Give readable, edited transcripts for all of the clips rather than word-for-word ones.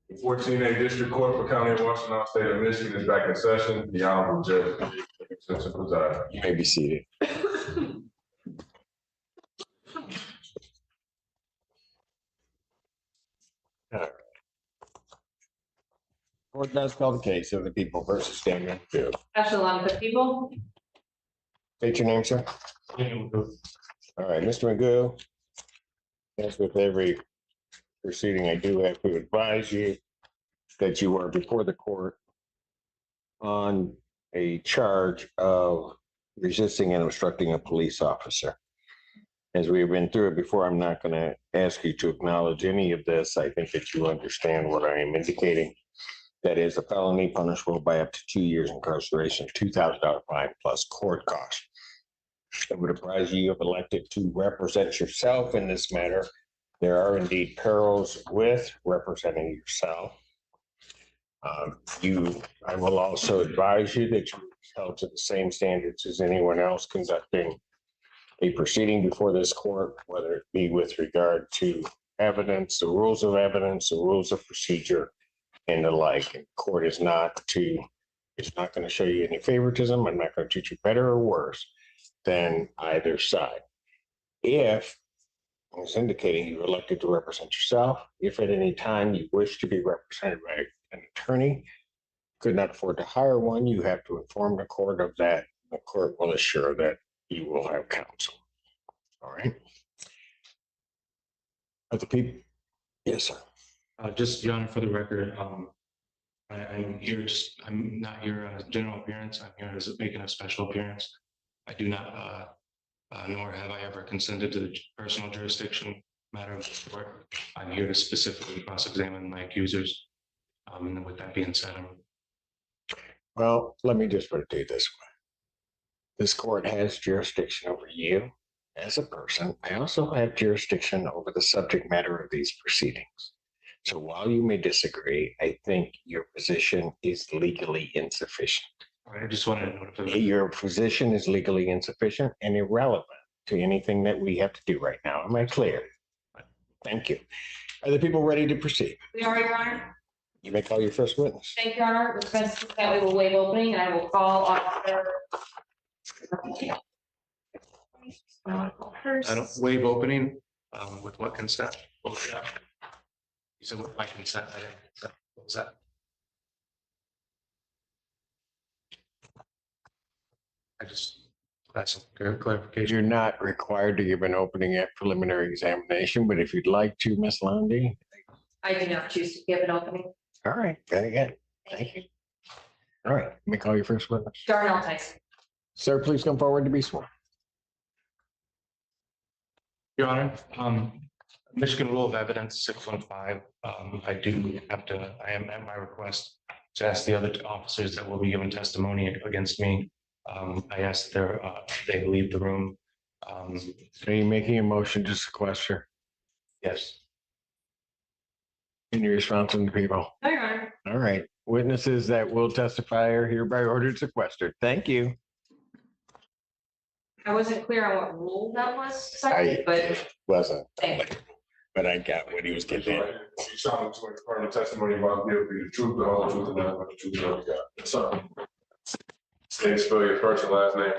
The 14A District Court for County of Washington, State of Michigan is back in session. The Honorable Judge Simpson presiding. You may be seated. All right. Court does call the case of the people versus Daniel Magoo. Actually, along with the people. State your name, sir. All right, Mr. Magoo. As with every proceeding, I do have to advise you that you are before the court on a charge of resisting and obstructing a police officer. As we've been through it before, I'm not going to ask you to acknowledge any of this. I think that you understand what I am indicating. That is a felony punishable by up to 2 years incarceration, $2,000 fine plus court costs. I would advise you have elected to represent yourself in this matter. There are indeed perils with representing yourself. I will also advise you that you are held to the same standards as anyone else conducting a proceeding before this court, whether it be with regard to evidence, the rules of evidence, the rules of procedure, and the like. And court is not going to show you any favoritism. I'm not going to treat you better or worse than either side. If, I was indicating, you're elected to represent yourself, if at any time you wish to be represented by an attorney, could not afford to hire one, you have to inform the court of that. The court will assure that you will have counsel. All right. Other people? Yes, sir. Just, Your Honor, for the record, I'm here, I'm not here on a general appearance. I'm here as making a special appearance. I do not, nor have I ever consented to the personal jurisdiction matter of the court. I'm here to specifically cross-examine my accusers. And with that being said, Well, let me just put it to you this way. This court has jurisdiction over you as a person. I also have jurisdiction over the subject matter of these proceedings. So while you may disagree, I think your position is legally insufficient. I just wanted to notify. Your position is legally insufficient and irrelevant to anything that we have to do right now. Am I clear? Thank you. Are the people ready to proceed? We are, Your Honor. You may call your first witness. Thank you, Your Honor. With respect to that, we will waive opening and I will call Officer. I don't waive opening, with what consent? What was that? You said with my consent, I didn't consent. What was that? I just, that's some clarification. You're not required to give an opening at preliminary examination, but if you'd like to, Ms. Lundy. I do not choose to give an opening. All right, very good. Thank you. All right, let me call your first witness. Darnell Tyson. Sir, please come forward to be sworn. Your Honor, Michigan Rule of Evidence 615, I am at my request to ask the other officers that will be giving testimony against me. I asked they leave the room. Are you making a motion to sequester? Yes. And you're responsible to people? No, Your Honor. All right, witnesses that will testify are hereby ordered sequestered. Thank you. I wasn't clear on what rule that was, sorry, but Wasn't, thank you. but I got what he was getting at. You shall to confirm the testimony about the truth, the whole truth, and nothing but the truth, so God. So, please spell your first and last name.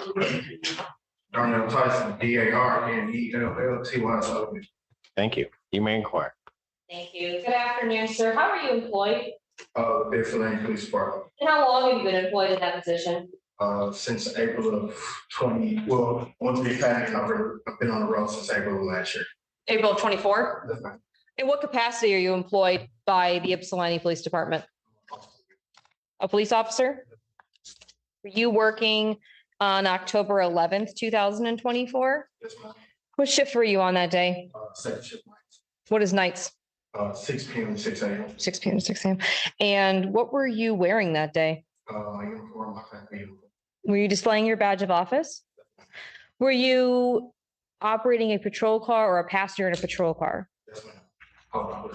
Darnell Tyson, DARNELLTY. Thank you. You may inquire. Thank you. Good afternoon, sir. How are you employed? Defendant Police Department. And how long have you been employed in that position? Since April of 20, well, once we had it, I've been on the road since April of last year. April of 24? That's fine. In what capacity are you employed by the Ypsilanti Police Department? A police officer? Were you working on October 11th, 2024? Yes, ma'am. What shift were you on that day? Second shift nights. What is nights? 6 p.m. to 6 a.m. 6 p.m. to 6 a.m. And what were you wearing that day? My uniform, my family uniform. Were you displaying your badge of office? Were you operating a patrol car or a passenger in a patrol car? Yes, ma'am. Hold on.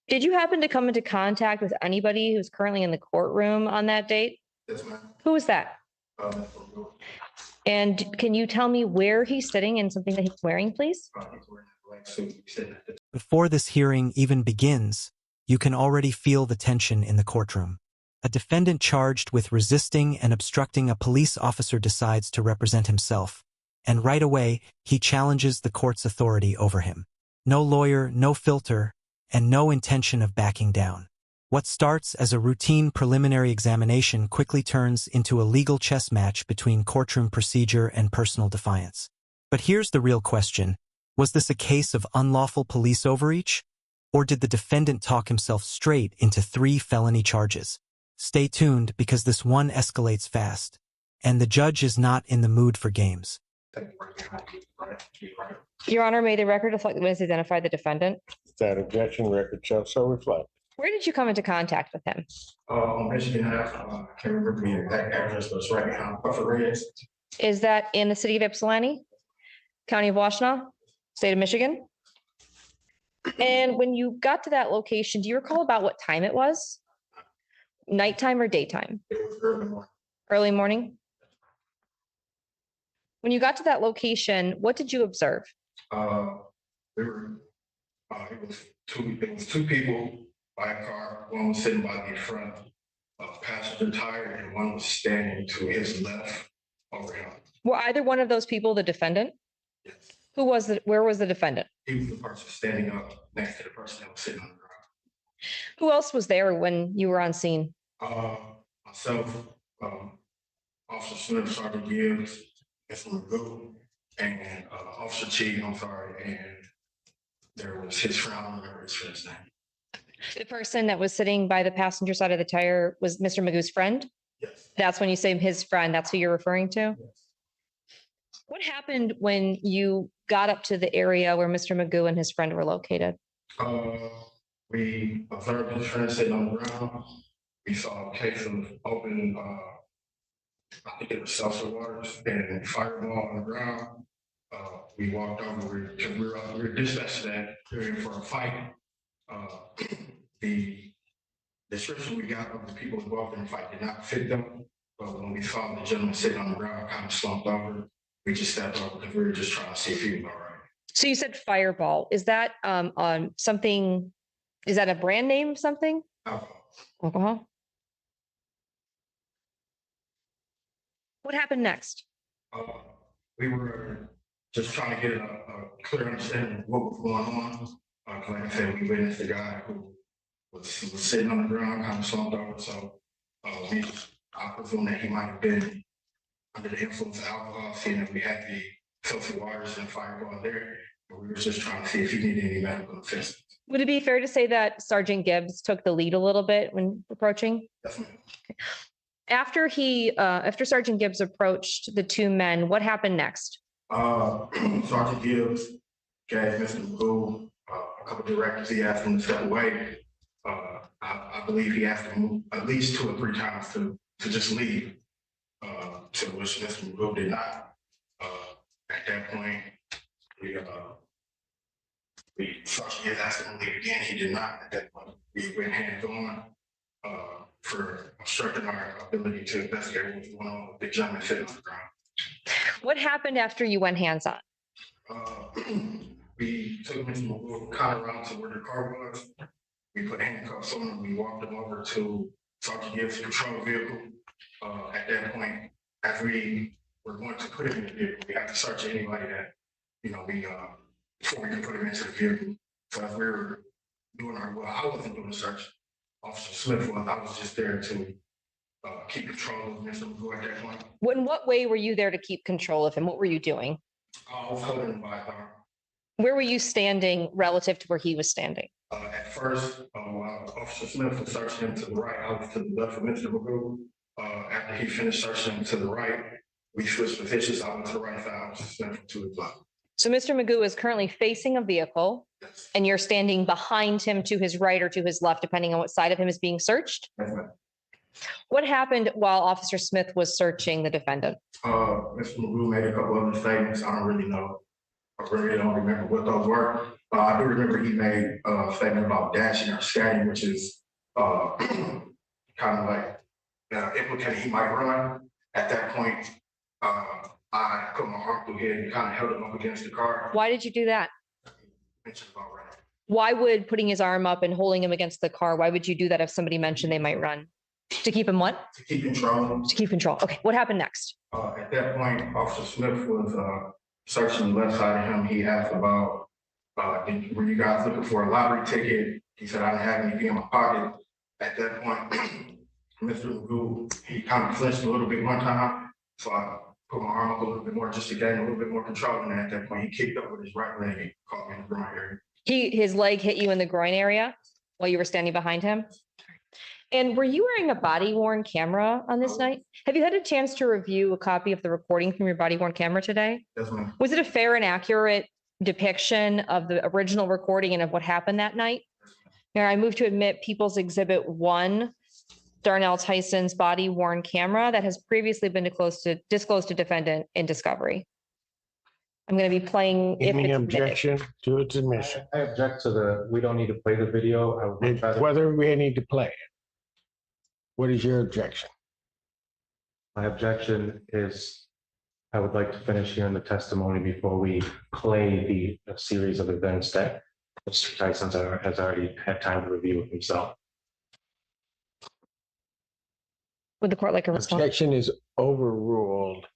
Did you happen to come into contact with anybody who's currently in the courtroom on that date? Yes, ma'am. Who was that? And can you tell me where he's sitting and something that he's wearing, please? He's wearing a black suit. He's sitting at the Before this hearing even begins, you can already feel the tension in the courtroom. A defendant charged with resisting and obstructing a police officer decides to represent himself, and right away, he challenges the court's authority over him. No lawyer, no filter, and no intention of backing down. What starts as a routine preliminary examination quickly turns into a legal chess match between courtroom procedure and personal defiance. But here's the real question. Was this a case of unlawful police overreach? Or did the defendant talk himself straight into 3 felony charges? Stay tuned because this one escalates fast, and the judge is not in the mood for games. Your Honor, may the record reflect the witness identify the defendant? That objection, record shall so reflect. Where did you come into contact with him? On Michigan Ave, I can't remember the exact address, but it's right behind Buffer Reyes. Is that in the city of Ypsilanti, County of Washtenaw, State of Michigan? And when you got to that location, do you recall about what time it was? Nighttime or daytime? It was early morning. Early morning? When you got to that location, what did you observe? It was two people by a car. One was sitting by the front passenger tire, and one was standing to his left over him. Were either one of those people the defendant? Yes. Who was it? Where was the defendant? He was the person standing up next to the person that was sitting on the ground. Who else was there when you were on scene? Myself, Officer Smith, Sergeant Gibbs, Mr. Magoo, and Officer Cheek, and there was his friend, I don't remember his friend's name. The person that was sitting by the passenger side of the tire was Mr. Magoo's friend? Yes. That's when you say his friend, that's who you're referring to? Yes. What happened when you got up to the area where Mr. Magoo and his friend were located? We observed his friend sitting on the ground. We saw a case of open, I think it was seltzer waters and fireball on the ground. We walked over because we were dispatched to that area for a fight. The description we got of the people involved in the fight did not fit them. But when we saw the gentleman sitting on the ground, kind of slumped over, we just stepped over because we were just trying to see if he was all right. So you said fireball. Is that on something, is that a brand name something? Alcohol? What happened next? We were just trying to get a clear understanding of what was going on. Like I said, we witnessed a guy who was sitting on the ground, kind of slumped over. So I presume that he might have been under the influence of alcohol, seeing that we had the filthy waters and fireball there. But we were just trying to see if he needed any medical assistance. Would it be fair to say that Sergeant Gibbs took the lead a little bit when approaching? Definitely. After Sergeant Gibbs approached the 2 men, what happened next? Sergeant Gibbs gave Mr. Magoo a couple of directives. He asked him to step away. I believe he asked him at least 2 or 3 times to just leave, to which Mr. Magoo did not. At that point, Sergeant Gibbs asked him to leave again. He did not. At that point, we went hands on for obstructing our ability to investigate what was going on with the gentleman sitting on the ground. What happened after you went hands on? We took Mr. Magoo kind of around to where the car was. We put handcuffs on him. We walked him over to Sergeant Gibbs' patrol vehicle. At that point, as we were going to put him in the vehicle, we had to search anybody that, before we could put him into the vehicle. So as we were doing I wasn't doing the search. Officer Smith was. I was just there to keep control of Mr. Magoo at that point. In what way were you there to keep control of him? What were you doing? I was holding him by his arm. Where were you standing relative to where he was standing? At first, while Officer Smith was searching him to the right, I was to the left of Mr. Magoo. After he finished searching him to the right, we switched positions. I went to the right side, Officer Smith to the left. So Mr. Magoo is currently facing a vehicle, Yes. and you're standing behind him to his right or to his left, depending on what side of him is being searched. Yes, ma'am. What happened while Officer Smith was searching the defendant? Mr. Magoo made a couple other statements. I don't really know. I really don't remember what those were. I do remember he made a statement about dashing or scatting, which is kind of like implicating he might run. At that point, I put my arm through here and kind of held him up against the car. Why did you do that? Mentioned about running. Why would putting his arm up and holding him against the car, why would you do that if somebody mentioned they might run? To keep him what? To keep control. To keep control. Okay, what happened next? At that point, Officer Smith was searching the left side of him. He asked about, were you guys looking for a lottery ticket? He said, I didn't have anything in my pocket. At that point, Mr. Magoo, he kind of flinched a little bit one time. So I put my arm up a little bit more just to gain a little bit more control. And at that point, he kicked up with his right leg and caught me in the groin area. His leg hit you in the groin area while you were standing behind him? And were you wearing a body worn camera on this night? Have you had a chance to review a copy of the recording from your body worn camera today? Yes, ma'am. Was it a fair and accurate depiction of the original recording and of what happened that night? Now, I move to admit People's Exhibit 1, Darnell Tyson's body worn camera that has previously been disclosed to defendant in discovery. I'm going to be playing. Any objection to its admission? I object to we don't need to play the video. I would much rather- Whether we need to play it. What is your objection? My objection is I would like to finish hearing the testimony before we play the series of events that Mr. Tyson has already had time to review himself. Would the court like a response? Objection is overruled.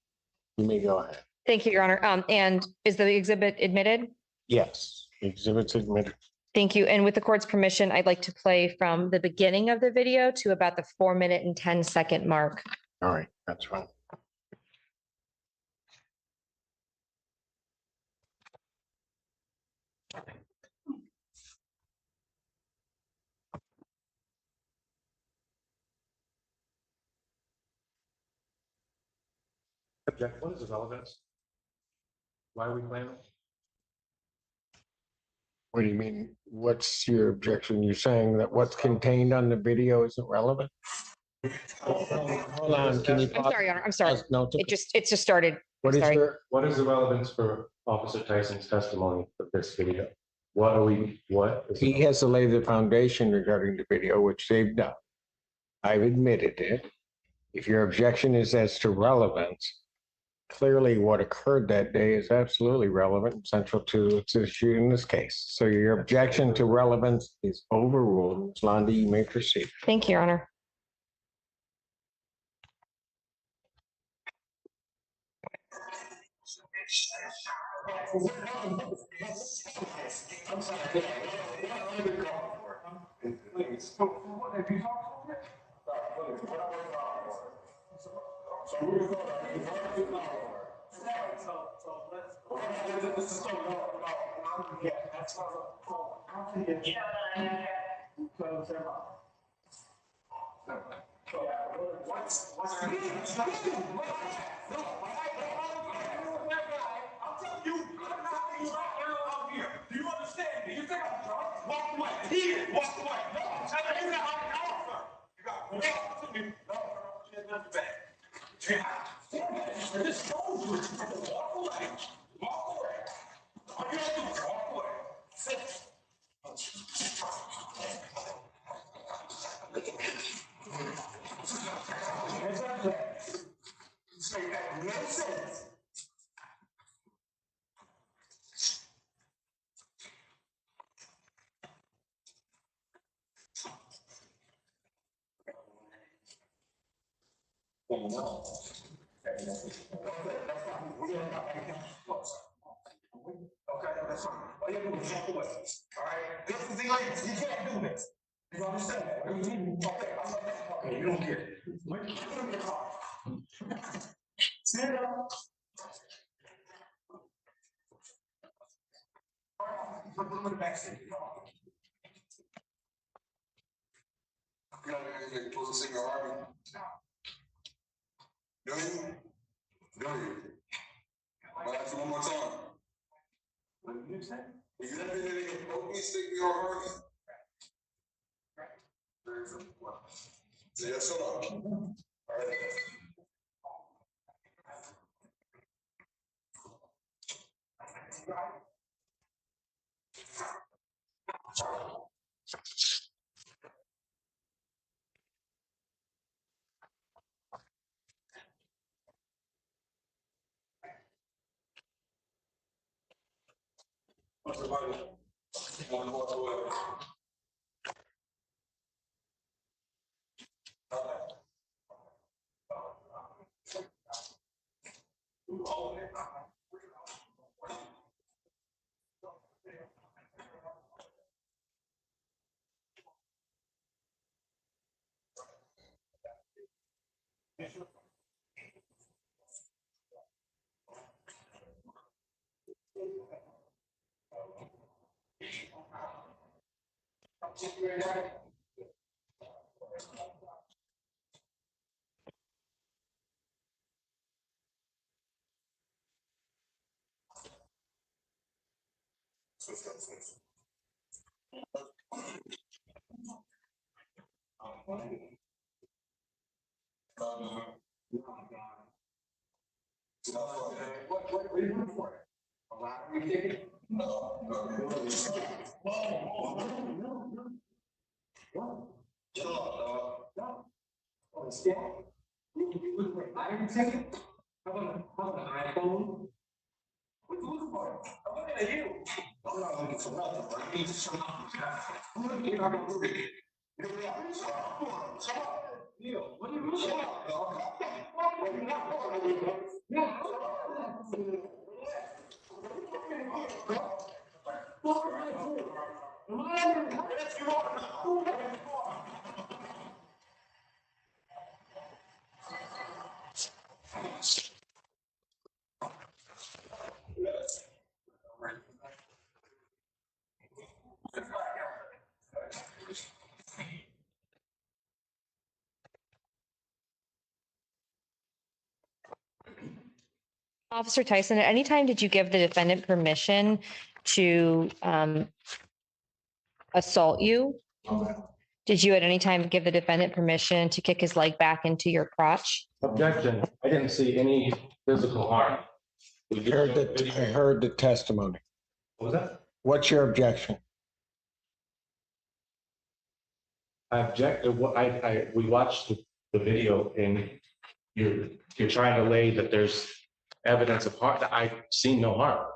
You may go ahead. Thank you, Your Honor. And is the exhibit admitted? Yes, exhibits admitted. Thank you. And with the court's permission, I'd like to play from the beginning of the video to about the 4-minute and 10-second mark. All right, that's fine. Object. What is the relevance? Why are we playing it? What do you mean? What's your objection? You're saying that what's contained on the video isn't relevant? Hold on, can you? I'm sorry, Your Honor. I'm sorry. No, it's okay. It just started. What is sorry. What is the relevance for Officer Tyson's testimony of this video? He has to lay the foundation regarding the video, which they've done. I've admitted it. If your objection is as to relevance, clearly what occurred that day is absolutely relevant and central to its issue in this case. So your objection to relevance is overruled. Ms. Lundy, you may proceed. Thank you, Your Honor. Do you understand me? You think I'm drunk? Walk away. Here, walk away. No, I'm telling you that I'm an officer. You got to walk to me. No, she has nothing back. Just told you. Walk away. Walk away. All you have to do is walk away. Sit. Say that no sense. Okay, that's fine. All you have to do is walk away. All right? This is illegal. You can't do this. You understand that? Okay, okay, you don't get it. Put him in the car. Stand up. Put him in the back seat. You know, you're supposed to sing your army. Do you? Do you? I'll ask you one more time. What did you say? Is that anything supposed to be singing your army? So yes or no? All right. Want to walk away? What are you looking for? A lottery ticket? No. Chill out, dog. Oh, it's scam. You look for a lottery ticket? How about an iPhone? What you looking for? I'm looking at you. I'm not looking for nothing, but I need to show up. I'm looking at you. What are you looking Officer Tyson, at any time did you give the defendant permission to assault you? Did you at any time give the defendant permission to kick his leg back into your crotch? Objection. I didn't see any physical harm. I heard the testimony. What was that? What's your objection? I object, we watched the video and you're trying to lay that there's evidence of harm. I've seen no harm.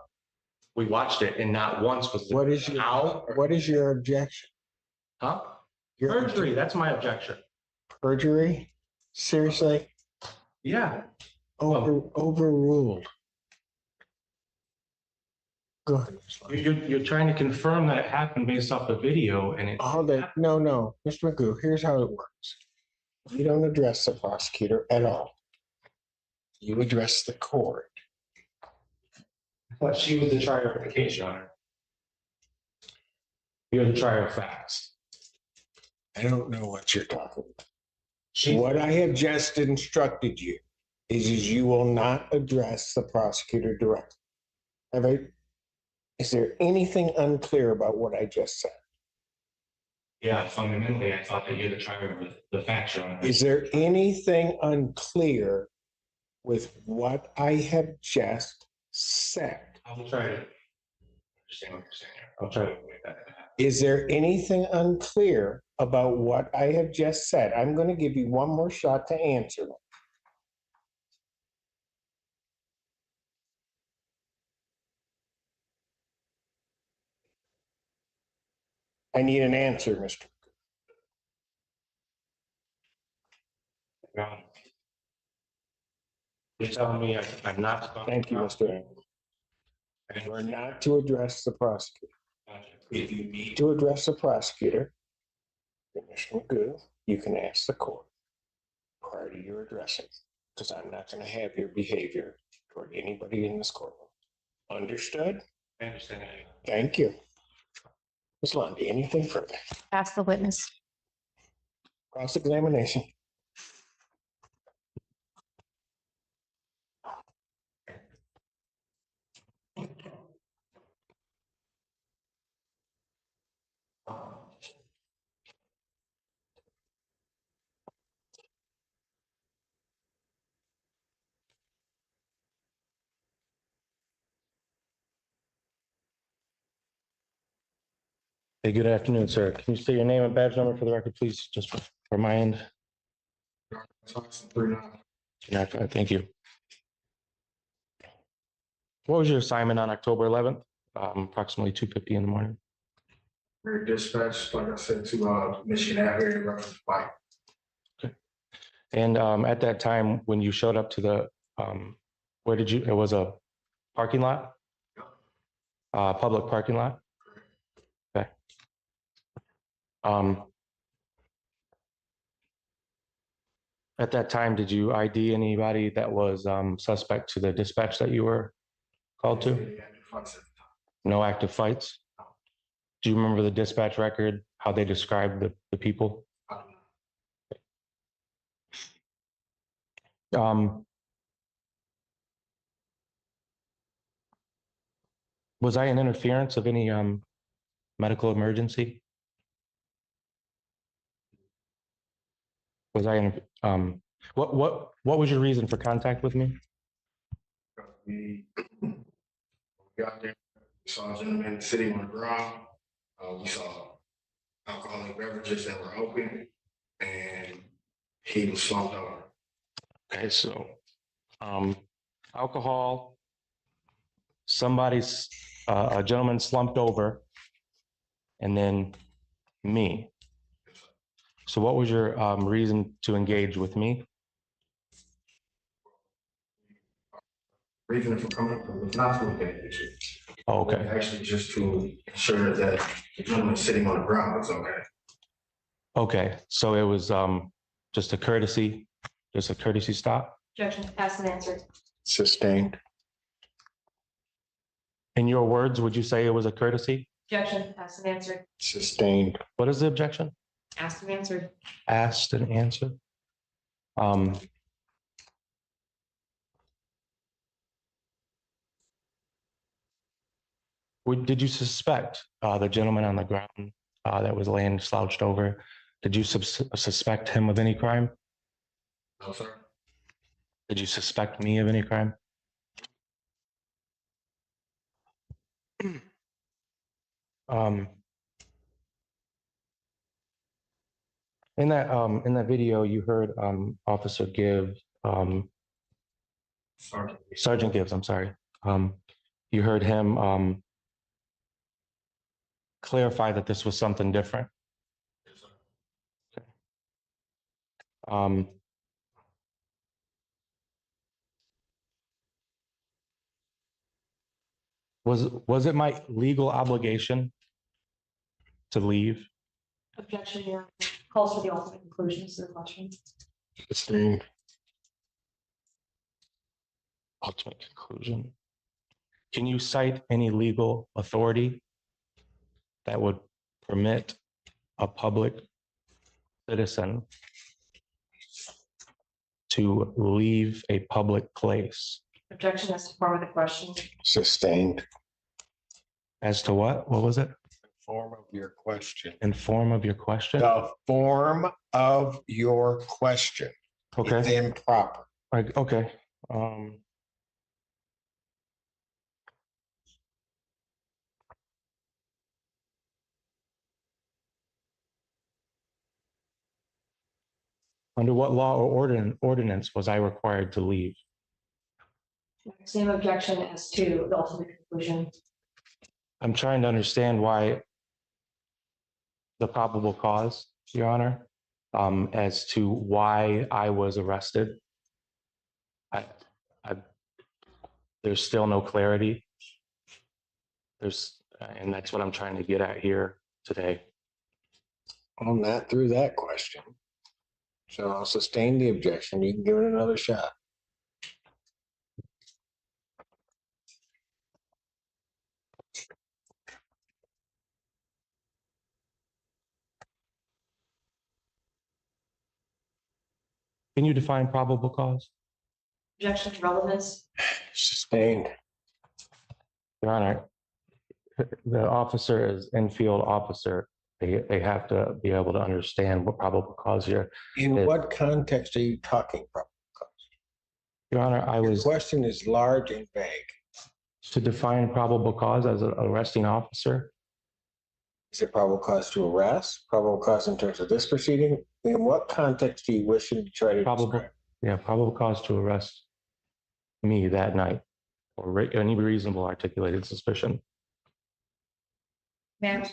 We watched it and not once was. What is your objection? Huh? Your Perjury, that's my objection. perjury? Seriously? Yeah. Overruled. Go ahead. You're trying to confirm that it happened based off the video and it. No, Mr. Magoo, here's how it works. You don't address the prosecutor at all. You address the court. But she was the trier of the case, Your Honor. You're the trier of facts. I don't know what you're talking about. What I have just instructed you is you will not address the prosecutor directly. Is there anything unclear about what I just said? Yeah, fundamentally, I thought that you're the trier of the facts, Your Honor. Is there anything unclear with what I have just said? I will try to understand what you're saying here. I'll try to make that happen. Is there anything unclear about what I have just said? I'm going to give you one more shot to answer them. I need an answer, Mr. Your Honor. You're telling me I'm not. Thank you, Mr. Engel. We're not to address the prosecutor. If you need to address the prosecutor, Commissioner Magoo, you can ask the court prior to your addressing, because I'm not going to have your behavior toward anybody in this courtroom. Understood? I understand. Thank you. Ms. Lundy, anything further? Ask the witness. Cross-examination. Hey, good afternoon, sir. Can you state your name and badge number for the record, please? Just for my end. Thank you. What was your assignment on October 11th? Approximately 2:50 in the morning. We're dispatched, like I said, to Michigan Avenue, reference bike. And at that time, when you showed up to the, where did you, it was a parking lot? Public parking lot? Okay. At that time, did you ID anybody that was suspect to the dispatch that you were called to? No active fights? Do you remember the dispatch record, how they described the people? Was I an interference of any medical emergency? Was I in, what was your reason for contact with me? We got there, we saw a gentleman sitting on the ground. We saw alcoholic beverages that were open, and he was slumped over. Okay, so alcohol, somebody's a gentleman slumped over, and then me. So what was your reason to engage with me? Reason for coming up was not to engage you. Oh, okay. Actually, just to ensure that the gentleman sitting on the ground was okay. Okay, so it was just a courtesy stop? Objection, asked and answered. Sustained. In your words, would you say it was a courtesy? Objection, asked and answered. Sustained. What is the objection? Asked and answered. Asked and answered. Did you suspect the gentleman on the ground that was laying slouched over? Did you suspect him of any crime? No, sir. Did you suspect me of any crime? In that video, you heard Officer Gibbs, Sergeant Gibbs, I'm sorry. You heard him clarify that this was something different. Okay. Was it my legal obligation to leave? Objection, Your Honor. Calls for the ultimate conclusions to the question. Sustained. Ultimate conclusion. Can you cite any legal authority that would permit a public citizen to leave a public place? Objection as to form of the question. Sustained. As to what? What was it? Form of your question. In form of your question? The form of your question. Okay. It's improper. Okay. Under what law or ordinance was I required to leave? Same objection as to the ultimate conclusion. I'm trying to understand why the probable cause, Your Honor, as to why I was arrested. There's still no clarity. And that's what I'm trying to get at here today. On that, through that question. So I'll sustain the objection. You can give it another shot. Can you define probable cause? Objection to relevance. Sustained. Your Honor, the officer is infield officer. They have to be able to understand what probable cause here. In what context are you talking probable cause? Your Honor, The question is large and vague. to define probable cause as an arresting officer. Is it probable cause to arrest? Probable cause in terms of this proceeding? In what context do you wish to try to describe? Probable cause to arrest me that night or any reasonable articulated suspicion. Ma'am.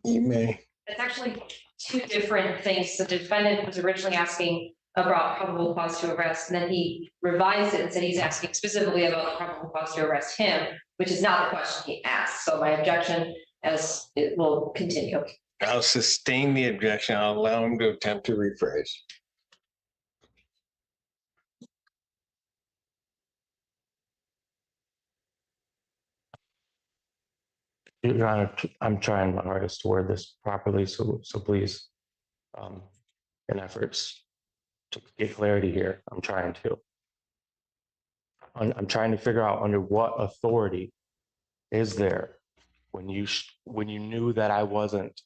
You may. It's actually two different things. The defendant was originally asking about probable cause to arrest, and then he revised it and said he's asking specifically about probable cause to arrest him, which is not the question he asked. So my objection as it will continue. I'll sustain the objection. I'll allow him to attempt to rephrase. Your Honor, I'm trying my hardest to word this properly, so please, in efforts to get clarity here, I'm trying to. I'm trying to figure out under what authority is there when you knew that I wasn't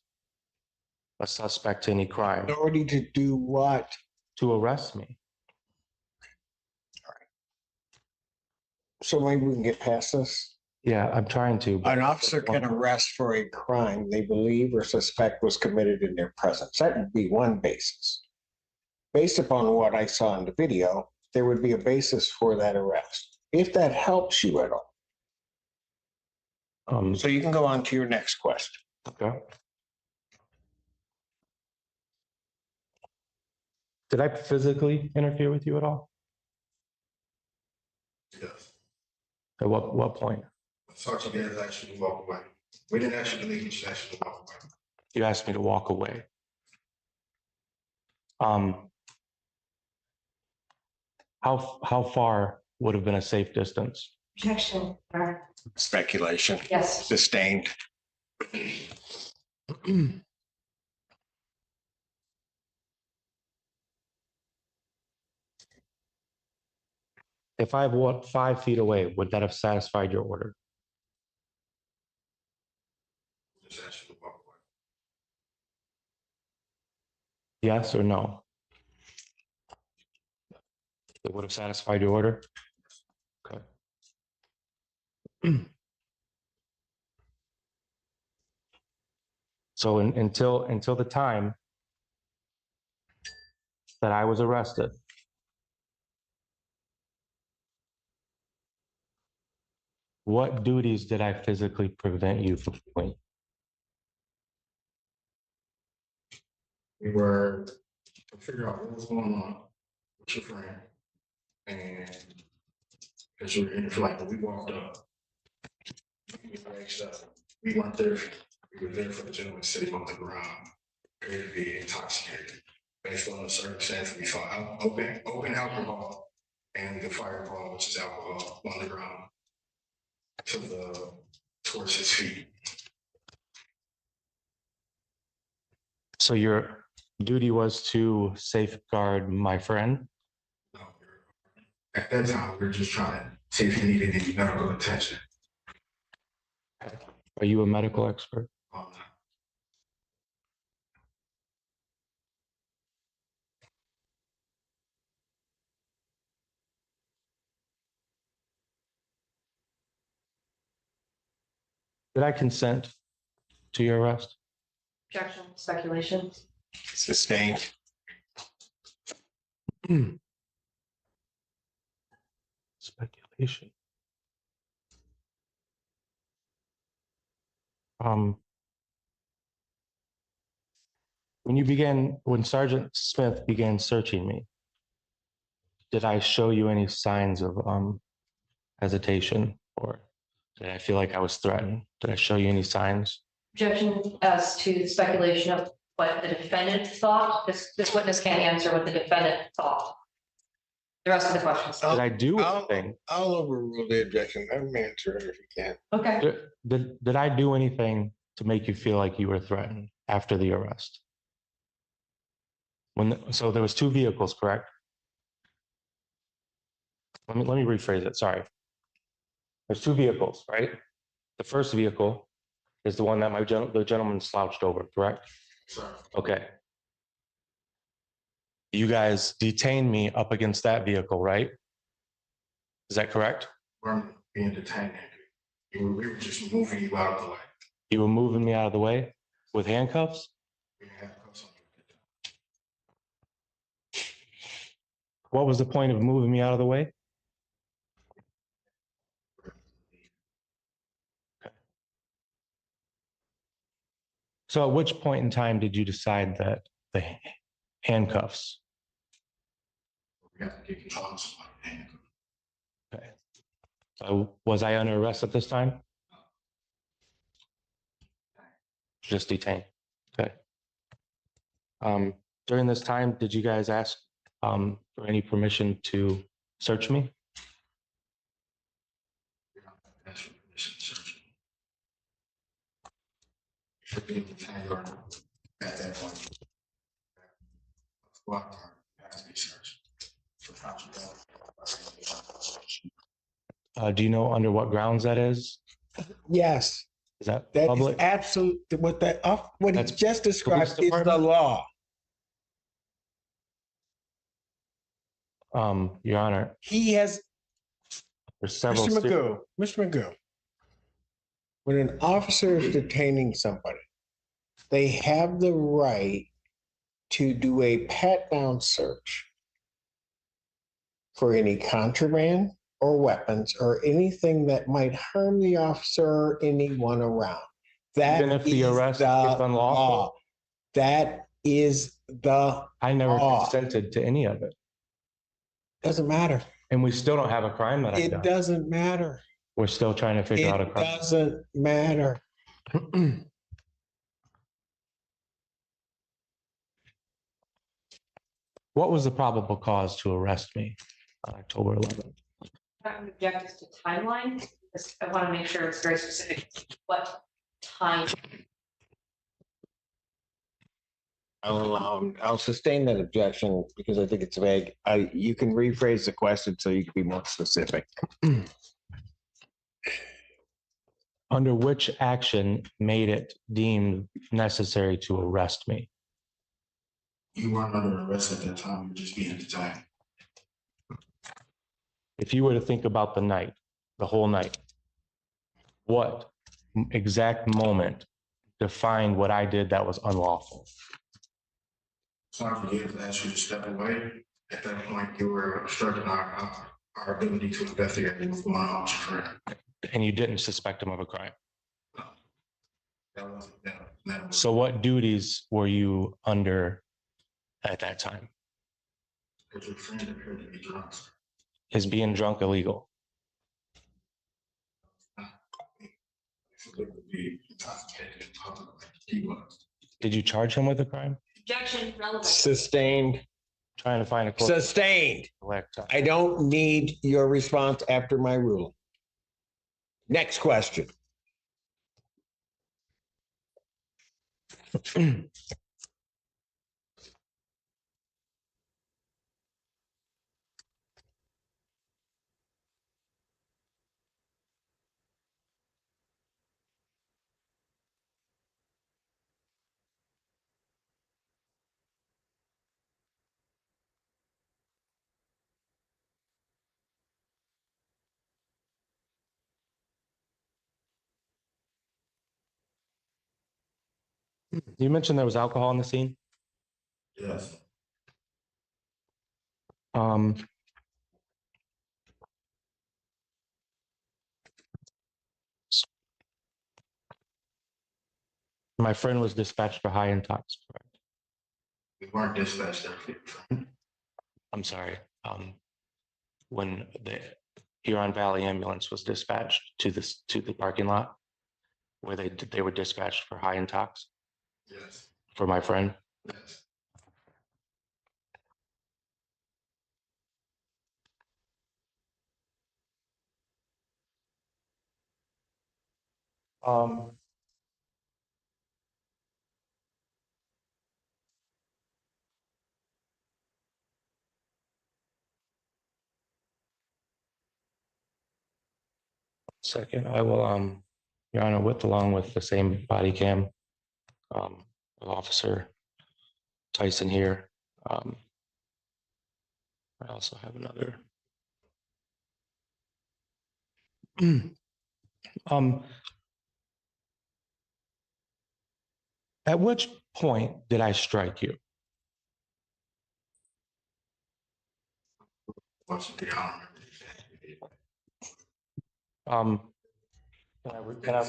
a suspect to any crime Authority to do what? to arrest me. So maybe we can get past this. Yeah, I'm trying to. An officer can arrest for a crime they believe or suspect was committed in their presence. That would be one basis. Based upon what I saw in the video, there would be a basis for that arrest, if that helps you at all. So you can go on to your next question. Okay. Did I physically interfere with you at all? Yes. At what point? Sergeant Gaines actually walk away. We didn't actually leave, we just actually walk away. You asked me to walk away. How far would have been a safe distance? Objection. Speculation. Yes. Sustained. If I walked 5 feet away, would that have satisfied your order? Just actually walk away. Yes or no? It would have satisfied your order? Okay. So until the time that I was arrested, what duties did I physically prevent you from doing? We were to figure out what was going on with your friend. And as you were in the flight, we walked up. We raised up. We weren't there. We were there for the gentleman sitting on the ground, appeared to be intoxicated. Based on the circumstance, we saw open alcohol and the fireball, which is alcohol, on the ground towards his feet. So your duty was to safeguard my friend? At that time, we were just trying to see if he needed any medical attention. Are you a medical expert? Did I consent to your arrest? Objection. Speculation. Sustained. Speculation. When Sergeant Smith began searching me, did I show you any signs of hesitation, or did I feel like I was threatened? Did I show you any signs? Objection as to the speculation of what the defendant thought. This witness can't answer what the defendant thought. The rest of the questions. Did I do anything? I'll overrule the objection. Let me answer it if you can. Okay. Did I do anything to make you feel like you were threatened after the arrest? So there was 2 vehicles, correct? Let me rephrase it. Sorry. There's 2 vehicles, right? The first vehicle is the one that the gentleman slouched over, correct? Sorry. Okay. You guys detained me up against that vehicle, right? Is that correct? We're being detained. We were just moving you out of the way. You were moving me out of the way with handcuffs? We had handcuffs on you. What was the point of moving me out of the way? So at which point in time did you decide that the handcuffs? We have to get control of somebody. Handcuffed. Okay. So was I under arrest at this time? Just detained. Okay. During this time, did you guys ask for any permission to search me? We don't have to ask for permission to search. Should be detained or at that point. Squad car has to be searched. For confidentiality. Do you know under what grounds that is? Yes, Is that that is public? absolute, what that, what he That's just described is the department? law. Your Honor, He has, there's several. Mr. Magoo, when an officer is detaining somebody, they have the right to do a pat-down search for any contraband or weapons or anything that might harm the officer or anyone around. That Even if the is arrest is the unlawful? law. That is the, I never law. consented to any of it. Doesn't matter. And we still don't have a crime that I've It done. doesn't matter. We're still trying to figure out a It crime. doesn't matter. What was the probable cause to arrest me on October 11th? I would object as to timeline, because I want to make sure it's very specific. What time? I'll sustain that objection because I think it's vague. You can rephrase the question so you can be more specific. Under which action made it deemed necessary to arrest me? You weren't under arrest at that time, you were just being detained. If you were to think about the night, the whole night, what exact moment defined what I did that was unlawful? So I forget to ask you to step away. At that point, you were obstructing our ability to investigate what was going on with your friend. And you didn't suspect him of a crime. That wasn't that. So what duties were you under at that time? Because your friend appeared to be drunk. Is being drunk illegal? So it would be intoxicated in public like he was. Did you charge him with a crime? Objection relevant. Sustained, Trying to find a sustained. correct time. I don't need your response after my ruling. Next question. You mentioned there was alcohol on the scene. Yes. Um, my friend was dispatched for high intox. Correct? We weren't dispatched there. I'm sorry. When the Huron Valley ambulance was dispatched to the parking lot where they were dispatched for high intox Yes. for my friend. Yes. Second, I will, Your Honor, with along with the same body cam, of Officer Tyson here. I also have another. At which point did I strike you? What's the honor? Can I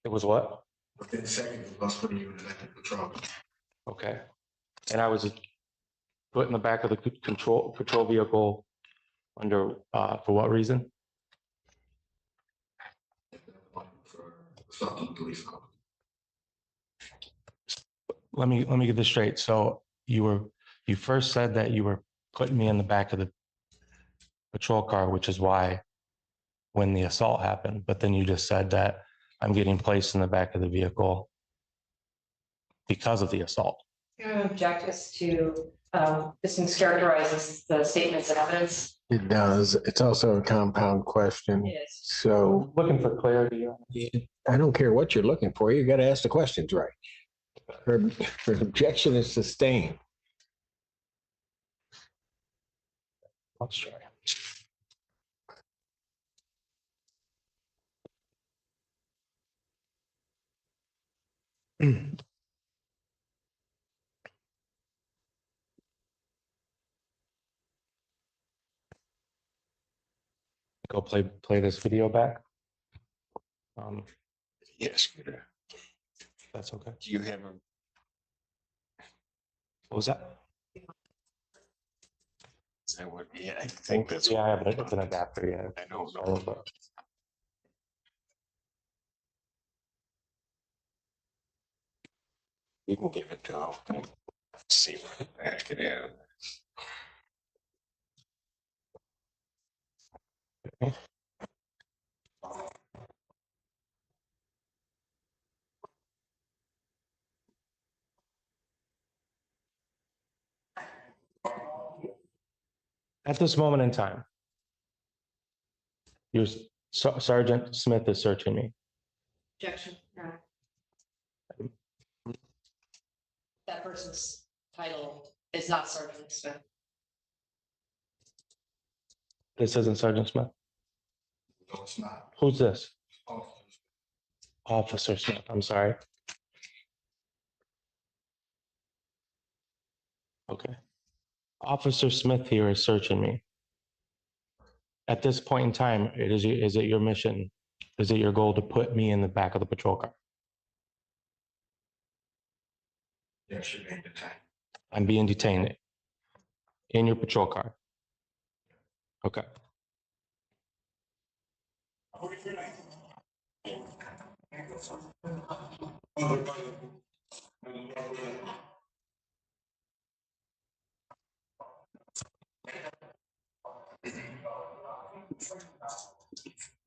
It was what? Within seconds of us putting you in the back of the patrol. Okay. And I was put in the back of the patrol vehicle under, for what reason? For assaulting police officer. Let me get this straight. So you first said that you were putting me in the back of the patrol car, which is why when the assault happened, but then you just said that I'm getting placed in the back of the vehicle because of the assault. Object us to, this mischaracterizes the statements and evidence. It does. It's also a compound question. Yes. So Looking for clarity. I don't care what you're looking for. You got to ask the questions right. Her objection is sustained. Let's try. Go play this video back. Yes. That's okay. Do you have a? What was that? That would, yeah, I think that's. Yeah, I have it. It's an adapter. Yeah. I don't know. All of that. You can give it to him. See what the heck it is. At this moment in time, Sergeant Smith is searching me. Objection. That person's title is not Sergeant Smith. This isn't Sergeant Smith. No, it's not. Who's this? Officers. Officer Smith. I'm sorry. Okay. Officer Smith here is searching me. At this point in time, is it your mission? Is it your goal to put me in the back of the patrol car? Yes, you're being detained. I'm being detained in your patrol car. Okay.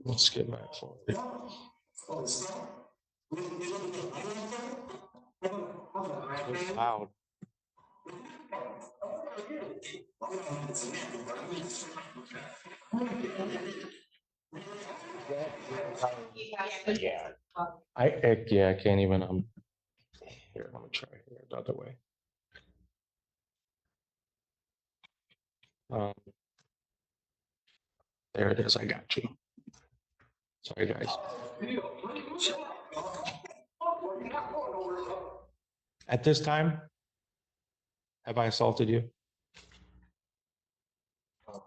Let's get my phone. It's loud. Yeah. I can't even, here, let me try here the other way. There it is. I got you. Sorry, guys. At this time, have I assaulted you?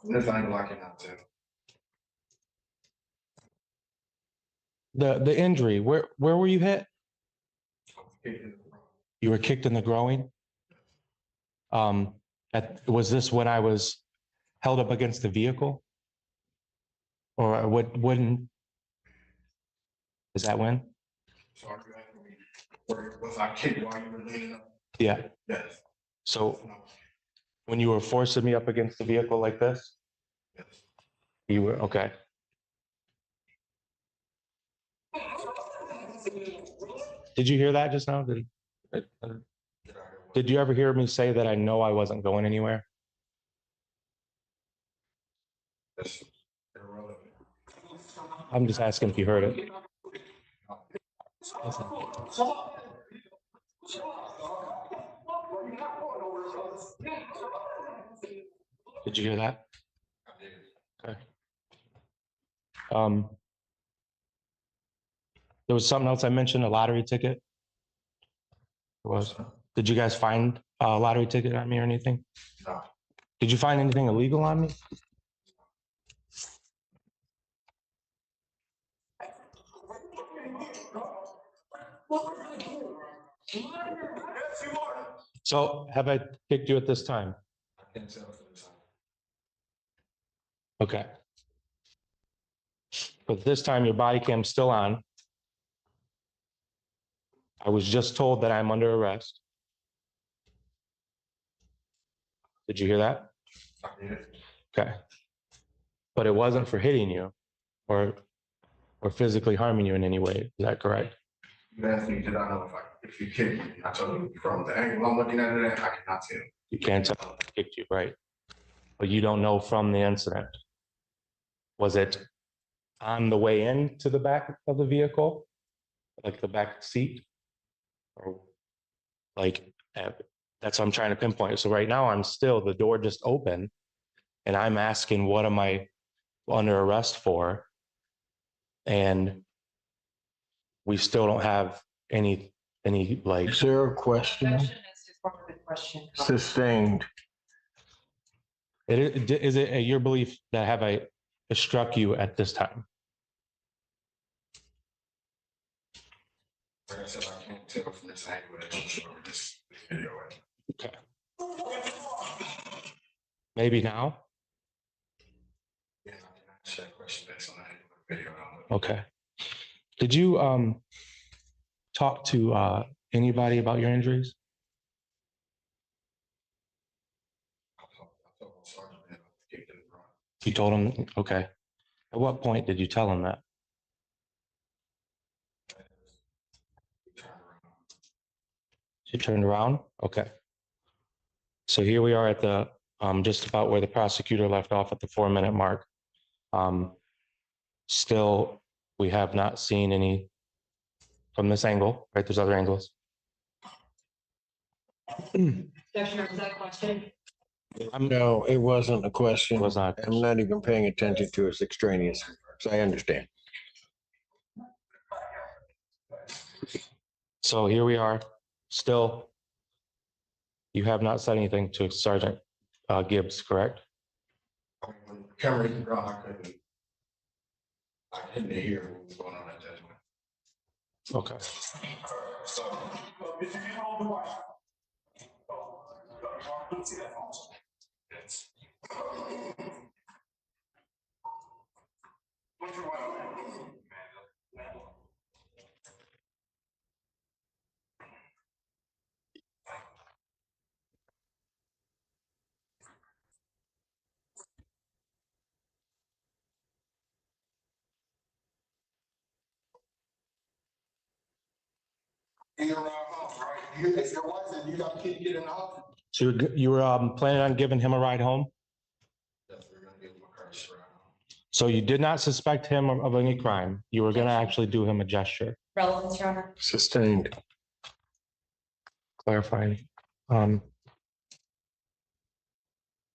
This I'm blocking out too. The injury, where were you hit? You were kicked in the groin? Was this when I was held up against the vehicle? Or when? Is that when? Sorry, was I kicked while you were leaning up? Yeah. Yes. So when you were forcing me up against the vehicle like this, Yes. you were, okay. Did you hear that just now? Did you ever hear me say that I know I wasn't going anywhere? That's irrelevant. I'm just asking if you heard it. Did you hear that? Okay. There was something else I mentioned, a lottery ticket. Did you guys find a lottery ticket on me or anything? No. Did you find anything illegal on me? Yes, you are. So have I kicked you at this time? I can't tell for this time. Okay. But this time your body cam's still on. I was just told that I'm under arrest. Did you hear that? I did. Okay. But it wasn't for hitting you or physically harming you in any way. Is that correct? You asked me, did I know if you kicked me? I told you from the angle I'm looking at it, I cannot tell. You can't tell if I kicked you, right? But you don't know from the incident. Was it on the way into the back of the vehicle? Like the back seat? Or like, that's what I'm trying to pinpoint. So right now I'm still, the door just open and I'm asking, what am I under arrest for? And we still don't have any like, Is there a question? Sustained. is it your belief that have I struck you at this time? Like I said, I can't tell from this angle that you showed this video. Okay. Maybe now? Yeah, I can answer that question based on the angle of the video. Okay. Did you talk to anybody about your injuries? I told Sergeant that I kicked it wrong. You told him, okay. At what point did you tell him that? He turned around. You turned around? Okay. So here we are at the, just about where the prosecutor left off at the 4-minute mark. Still, we have not seen any from this angle, right? There's other angles. Commissioner, is that a question? No, it wasn't a question. Was not. I'm not even paying attention to its extraneous. So I understand. So here we are, still. You have not said anything to Sergeant Gibbs, correct? I mean, when the camera was around, I couldn't hear what was going on at that point. Okay. So, did you get home the wife? You see that phone? Yes. What's your wife name? In your house, right? If your wife said you got to keep getting out. So you were planning on giving him a ride home? Yes, we're gonna give him a car around. So you did not suspect him of any crime. You were going to actually do him a gesture. Relevance, Your Honor. Sustained. Clarifying.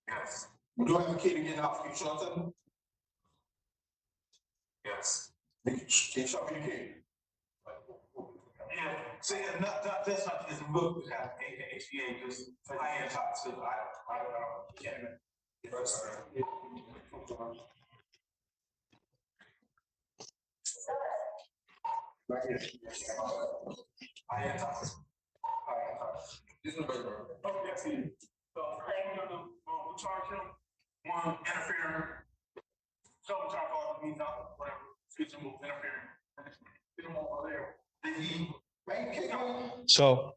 Yes. Would you like the key to get out? Can you show it to me? Yes. Can you show me the key? Yeah, see, that's not just book, we have HBA, just, I ain't talk to, I don't know, can't even. I ain't talk. This is the bird. Oh, yes, he is. So, we'll charge him, one, interfering. So, we'll charge all the means out, whatever, switch him, interfering. Get him over there. Then he. So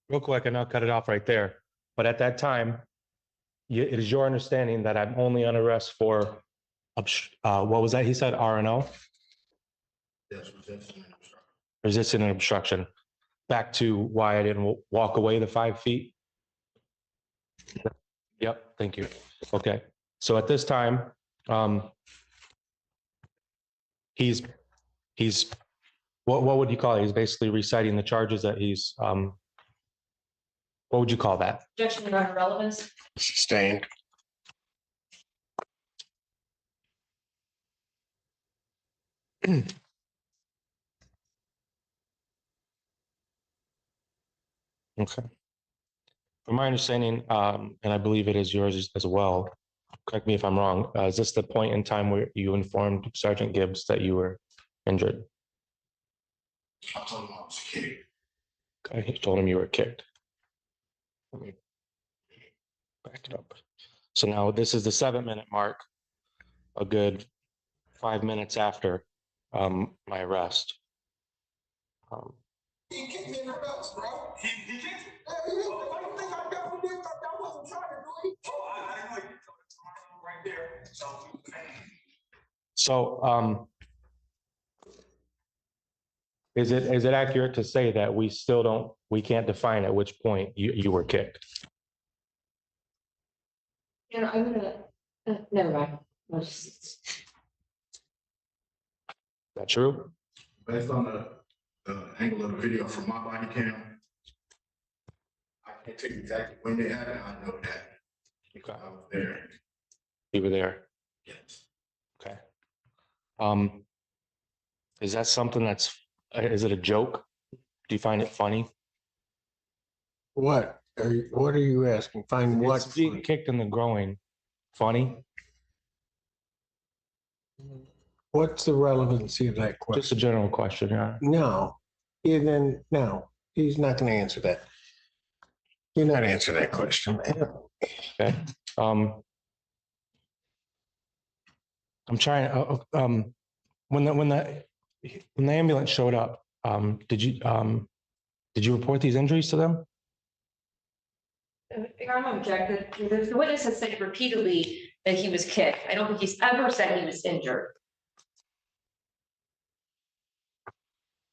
real quick, and I'll cut it off right there. But at that time, it is your understanding that I'm only on arrest for, what was that? He said R&O? Yes, resisting and obstructing. Resisting and obstruction. Back to why I didn't walk away the 5 feet. Yep, thank you. Okay, so at this time, he's what would you call it? He's basically reciting the charges that he's what would you call that? Objection, Your Honor, relevance. Sustained. Okay. From my understanding, and I believe it is yours as well, correct me if I'm wrong, is this the point in time where you informed Sergeant Gibbs that you were injured? I told him I was a kid. Okay, he told him you were kicked. Let me back it up. So now this is the 7-minute mark, a good 5 minutes after my arrest. He kicked me in the nuts, bro. He kicked you? Yeah, yeah. Why do you think I definitely did? I wasn't trying to do it. Oh, I know you right there. So is it accurate to say that we can't define at which point you were kicked? I'm gonna, never mind. Is that true? Based on the angle of the video from my body cam, I can't tell you exactly when they happened. I know that because I was there. You were there. Yes. Okay. Is that something is it a joke? Do you find it funny? What are you asking? Find what? Is being kicked in the groin funny? What's the relevancy of that Just question? a general question, yeah. No, no, he's not going to answer that. You're not answering that question, man. Okay. I'm trying. When the ambulance showed up, did you report these injuries to them? I'm objective. The witness has said repeatedly that he was kicked. I don't think he's ever said he was injured.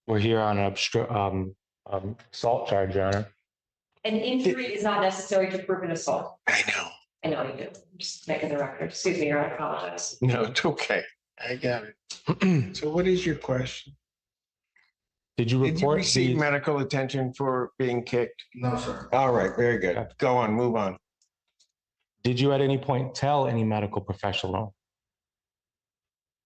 We're here on an assault charge, Your Honor. An injury is not necessary to prove an assault. I know. I know you do. Just making the record. Excuse me, Your Honor, I apologize. No, it's okay. I got it. So what is your question? Did you Did you report receive these? medical attention for being kicked? No, sir. All right, very good. Go on, move on. Did you at any point tell any medical professional?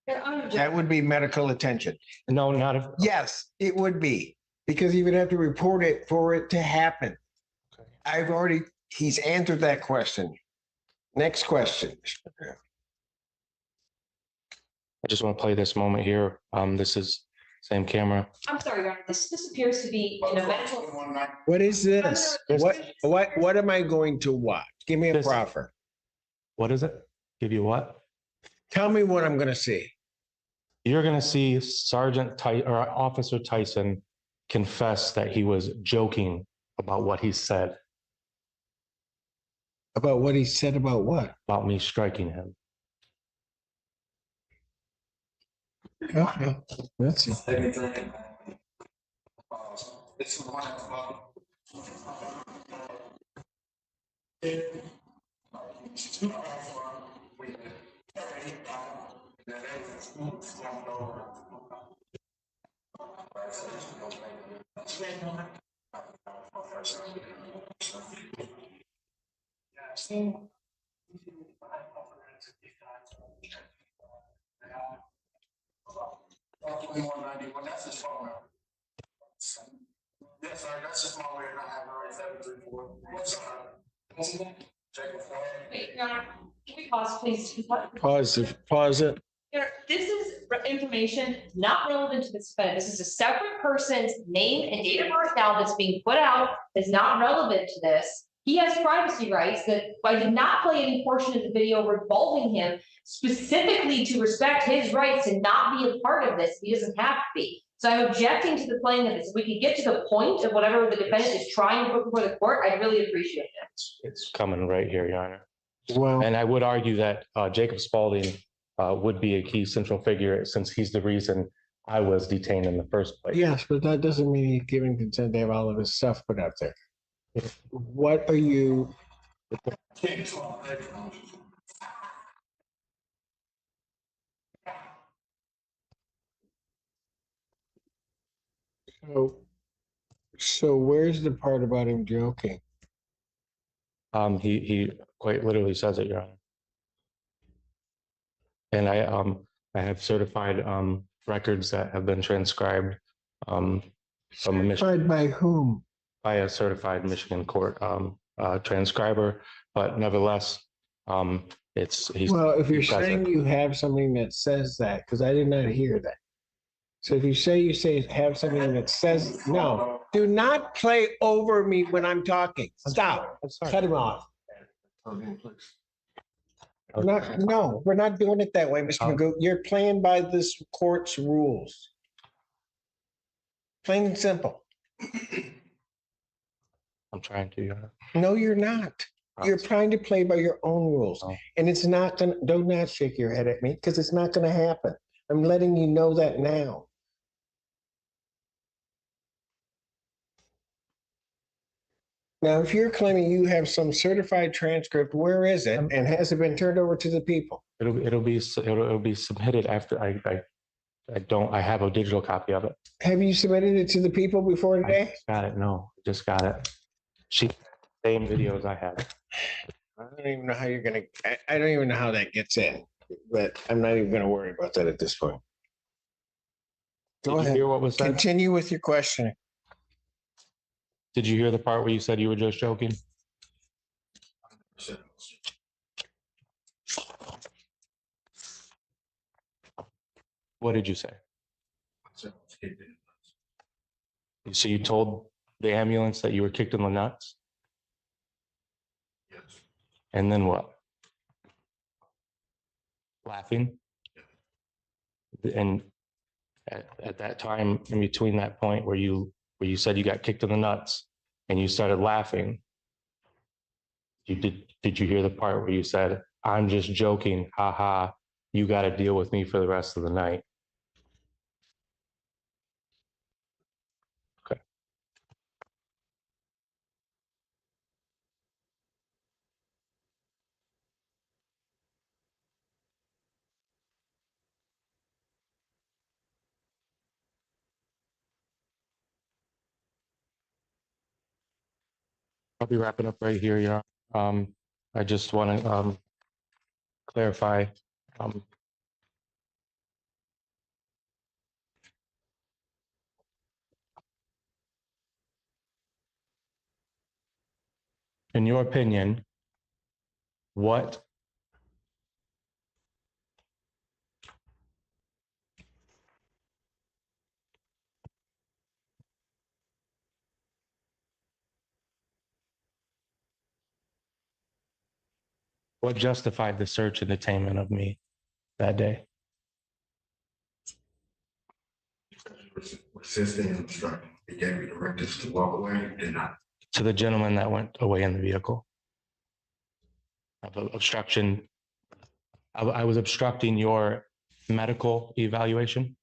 That would be medical attention. No, not if. Yes, it would be, because he would have to report it for it to happen. He's answered that question. Next question. I just want to play this moment here. This is same camera. I'm sorry, Your Honor. This appears to be in a medical. What is this? What am I going to watch? Give me a This- proffer. What is it? Give you what? Tell me what I'm going to see. You're going to see Officer Tyson confess that he was joking about what he said About what he said about what? about me striking him. Okay, that's it. It's the one that's about. That's his phone number. Yes, sir, that's just my way of not having the right 734. Check it for Wait, Your Honor, can we pause, please? Pause it. Your Honor, this is information not relevant to this defendant. This is a separate person's name and date of birth now that's being put out, is not relevant to this. He has privacy rights that I did not play any portion of the video revolving him specifically to respect his rights and not be a part of this. He doesn't have to be. So I'm objecting to the playing of this. If we could get to the point of whatever the defendant is trying to put before the court, I'd really appreciate it. It's coming right here, Your Honor. Well, And I would argue that Jacob Spaulding would be a key central figure since he's the reason I was detained in the first place. yes, but that doesn't mean he's giving consent to have all of his stuff put out there. What are you? So where's the part about him joking? He quite literally says it, Your Honor. And I have certified records that have been transcribed from Certified by whom? by a certified Michigan court transcriber, but nevertheless, he's. Well, if you're he says saying it. you have something that says that, because I did not hear that. So if you say have something that says, no, do not play over me when I'm talking. Stop. I'm sorry. Cut him off. Please. Not, no, we're not doing it that way, Mr. Magoo. You're playing by this court's rules. Plain and simple. I'm trying to, Your Honor. No, you're not. You're trying to play by your own rules. Oh. And it's not gonna, do not shake your head at me because it's not gonna happen. I'm letting you know that now. Now, if you're claiming you have some certified transcript, where is it? And has it been turned over to the people? It'll be submitted after I have a digital copy of it. Have you submitted it to the people before I today? just got it. No, just got it. Same videos I have. I don't even know how you're gonna, I don't even know how that gets in, but I'm not even gonna worry about that at this point. Go Did you ahead. hear what was said? Continue with your questioning. Did you hear the part where you said you were just joking? What did you say? So you told the ambulance that you were kicked in the nuts? Yes. And then what? Laughing? And at that time, in between that point where you said you got kicked in the nuts and you started laughing, did you hear the part where you said, "I'm just joking, haha, you got to deal with me for the rest of the night"? Okay. I'll be wrapping up right here, yeah. I just want to clarify. In your opinion, what justified the search and detainment of me that day? Resisting and obstructing. He gave me directives to walk away, you did not. To the gentleman that went away in the vehicle. Of obstruction. I was obstructing your medical evaluation.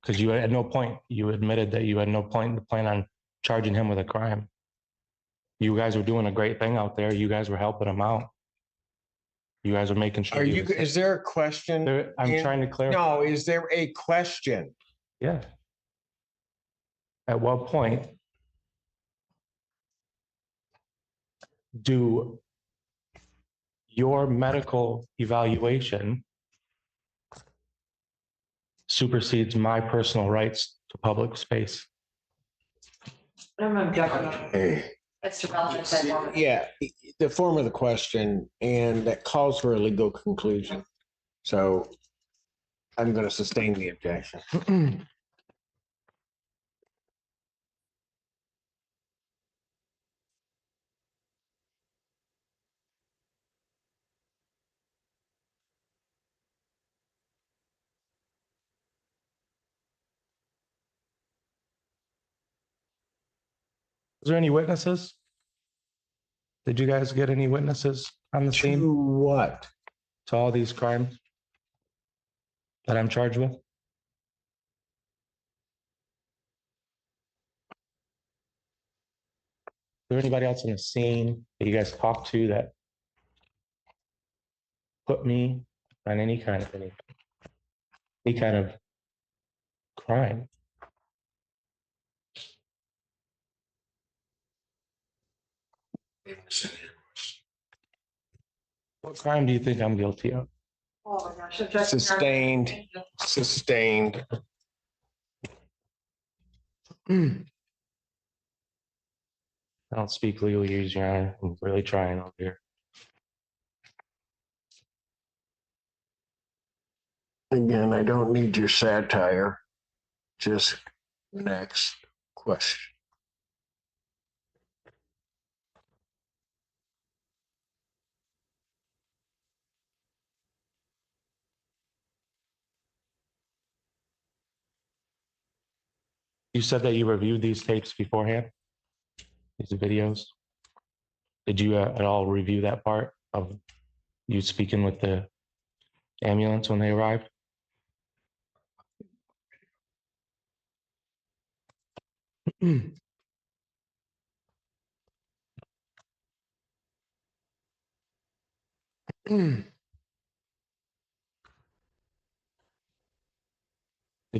Because you at no point, you admitted that you had no point to plan on charging him with a crime. You guys were doing a great thing out there. You guys were helping him out. You guys are making sure. Are you, is there a question? I'm trying to clarify. No, is there a question? Yeah. At what point do your medical evaluation supersedes my personal rights to public space? Mr. Bell said one. Yeah, the form of the question, and that calls for a legal conclusion. So I'm going to sustain the objection. Is there any witnesses? Did you guys get any witnesses on the scene To what? to all these crimes that I'm charged with? Is there anybody else on the scene that you guys talked to that put me on any kind of crime? What crime do you think I'm guilty of? Oh my gosh. Objection. Sustained. Sustained. I don't speak legalese, Your Honor. I'm really trying over here. Again, I don't need your satire. Just next question. You said that you reviewed these tapes beforehand? These videos? Did you at all review that part of you speaking with the ambulance when they arrived? Did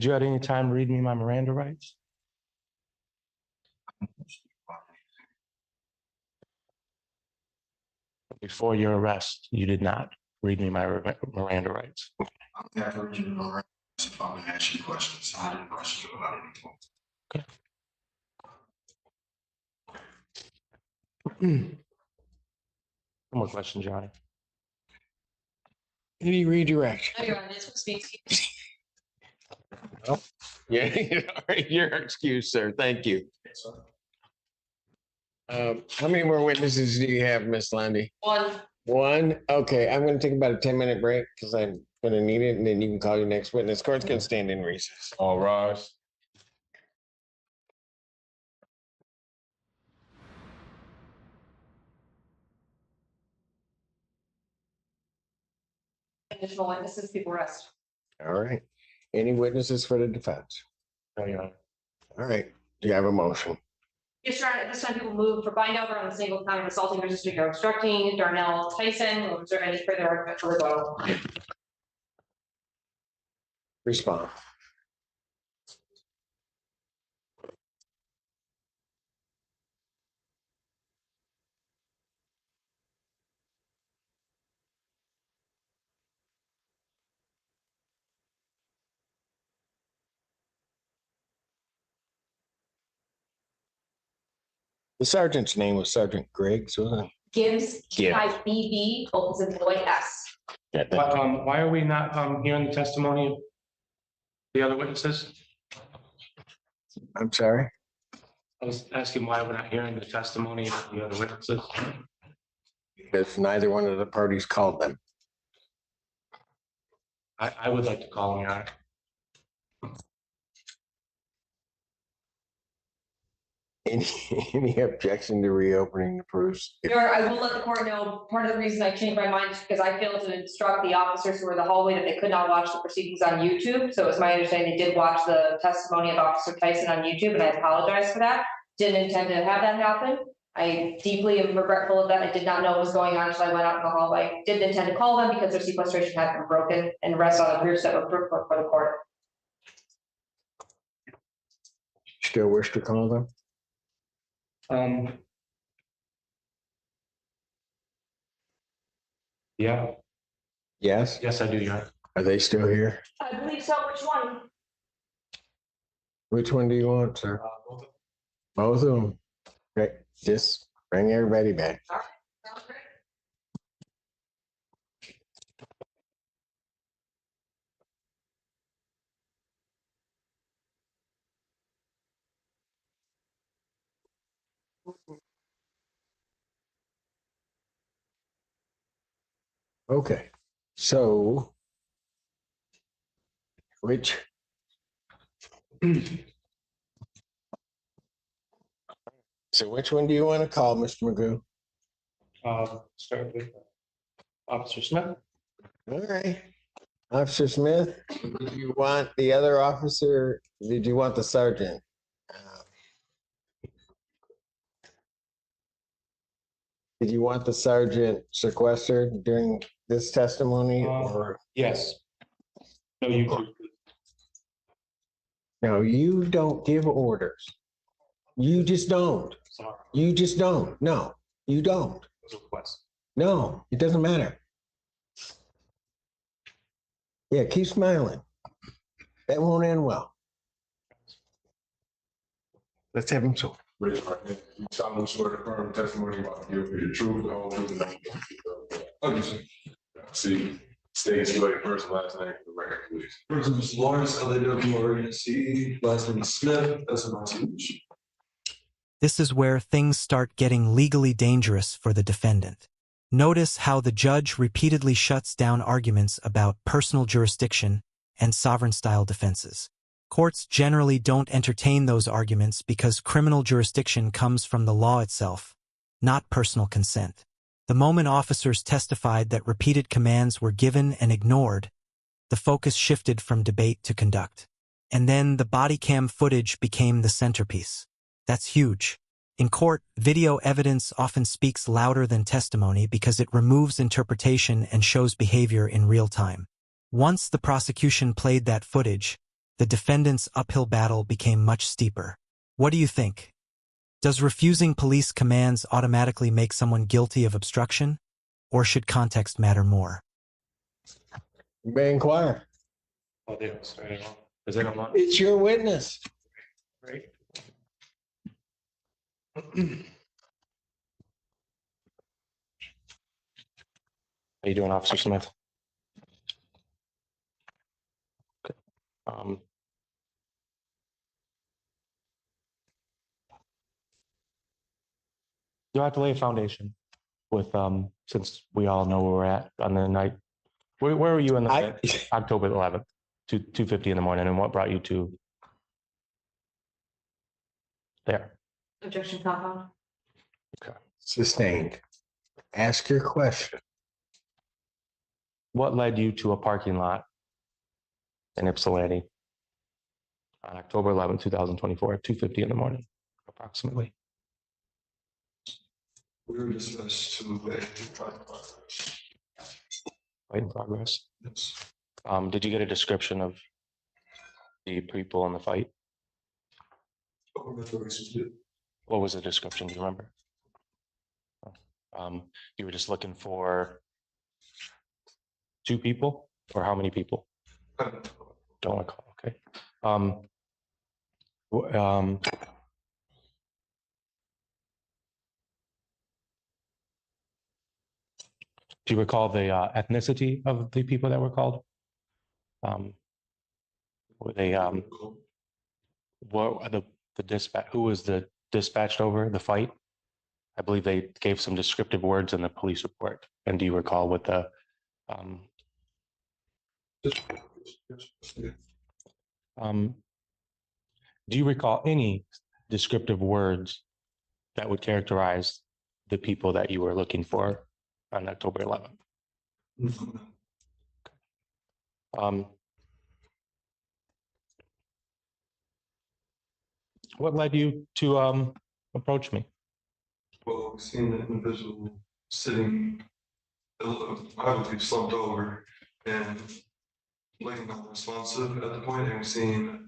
you at any time read me my Miranda rights? Before your arrest, you did not read me my Miranda rights. I'm never you know, if I'm gonna ask you questions, I didn't question you about anything. One more question, Johnny. Any redirect? No, Your Honor, this was speaks. Yeah, your excuse, sir. Thank you. How many more witnesses do you have, Miss Lundy? One. One? Okay, I'm gonna take about a 10-minute break because I'm gonna need it, and then you can call your next witness. Court's gonna stand in recess. All rise. Additional witnesses before arrest. All right. Any witnesses for the defense? No, Your Honor. All right. Do you have a motion? Yes, Your Honor, at this time, people move for bind over on the single count of assaulting, resisting, or obstructing Darnell Tyson. Or is there any further argument for rebuttal? Respond. The sergeant's name was Sergeant Griggs, wasn't it? Gibbs, Gibbs. GIBB, opens in boy S. Why are we not hearing the testimony of the other witnesses? I'm sorry. I was asking why we're not hearing the testimony of the other witnesses. Because neither one of the parties called them. I would like to call them, Your Honor. Any objection to reopening the proofs? Your Honor, I will let the court know, part of the reason I changed my mind is because I failed to instruct the officers who were in the hallway that they could not watch the proceedings on YouTube. So it's my understanding they did watch the testimony of Officer Tyson on YouTube, and I apologize for that. Didn't intend to have that happen. I deeply am regretful of that. I did not know what was going on until I went out in the hallway. Didn't intend to call them because their sequestration had been broken and rest on the proofs that were put for the court. Still wish to call them? Yeah, Yes. yes, I do, Your Honor. Are they still here? I believe so. Which one? Which one do you want, sir? Both of them. Okay, just bring everybody back. Sounds great. Okay, so which? So which one do you want to call, Mr. Magoo? Start with Officer Smith. All right. Officer Smith, did you want the other officer? Did you want the sergeant? Did you want the sergeant sequestered during this testimony or? Yes. No, you. No, you don't give orders. You just don't. Sorry. You just don't. No, you don't. It was a request. No, it doesn't matter. Yeah, keep smiling. That won't end well. Let's have him so. Raise your right hand. You solemnly swear to affirm testimony about to give the truth, the whole truth, and nothing but the truth. See, State spell your first and last name for the record, please. First name is Lawrence, LAWRENCE, last name is Smith, SMITH. This is where things start getting legally dangerous for the defendant. Notice how the judge repeatedly shuts down arguments about personal jurisdiction and sovereign-style defenses. Courts generally don't entertain those arguments because criminal jurisdiction comes from the law itself, not personal consent. The moment officers testified that repeated commands were given and ignored, the focus shifted from debate to conduct. And then the body cam footage became the centerpiece. That's huge. In court, video evidence often speaks louder than testimony because it removes interpretation and shows behavior in real time. Once the prosecution played that footage, the defendant's uphill battle became much steeper. What do you think? Does refusing police commands automatically make someone guilty of obstruction? Or should context matter more? You may inquire. Oh, yeah, sorry. Is that a lot? It's your witness. Right. How you doing, Officer Smith? Okay. You have to lay a foundation with, since we all know where we're at on the night. Where were you in the October 11th, 2:50 in the morning, and what brought you to there? Objection, compound. Okay. Sustained. Ask your question. What led you to a parking lot in Ypsilanti on October 11th, 2024, at 2:50 in the morning, approximately? We were dismissed to a Fight in progress. Yes. Did you get a description of the people in the fight? What was the description? Do you remember? You were just looking for 2 people, or how many people? Don't recall. Okay. Do you recall the ethnicity of the people that were called? Were they what the dispatch? Who was the dispatched over the fight? I believe they gave some descriptive words in the police report. And do you recall what the do you recall any descriptive words that would characterize the people that you were looking for on October 11th? What led you to approach me? Well, we've seen an individual sitting, obviously slumped over and looking non-responsive at the point, and we've seen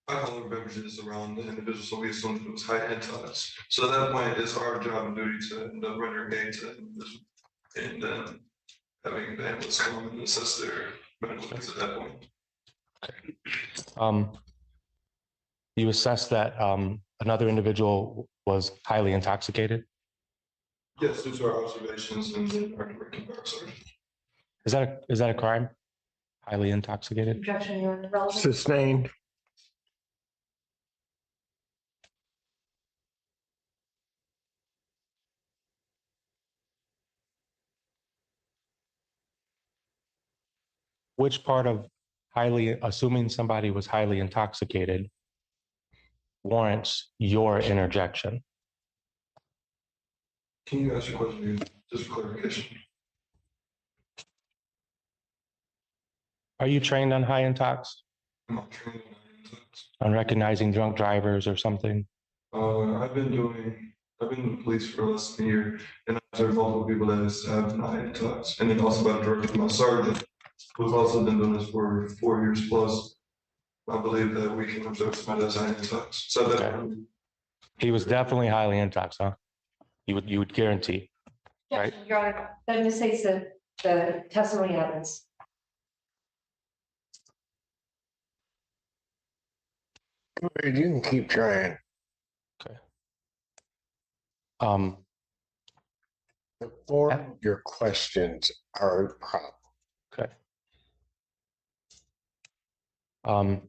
alcoholic beverages around the individual, so we assumed it was high intox. So at that point, it's our job and duty to end up rendering aid to the individual, and then having the ambulance come and assess their medical needs at that point. You assessed that another individual was highly intoxicated. Yes, due to our observations and our direct comparison. Is that a crime? Highly intoxicated? Objection, you're irrelevant. Sustained. Which part of assuming somebody was highly intoxicated warrants your interjection? Can you ask your question again, just for clarification? Are you trained on high intox? I'm not trained on intox. On recognizing drunk drivers or something? I've been in the police for less than a year, and I've observed multiple people that have high intox, and then also by the director of my sergeant, who's also been doing this for 4 years plus. I believe that we can observe somebody that's high intox. So that Okay. He was definitely highly intox, huh? You would guarantee. Right. Objection, Your Honor, that misstates the testimony evidence. You can keep trying. Okay. The form of your questions are a problem. Okay. Um,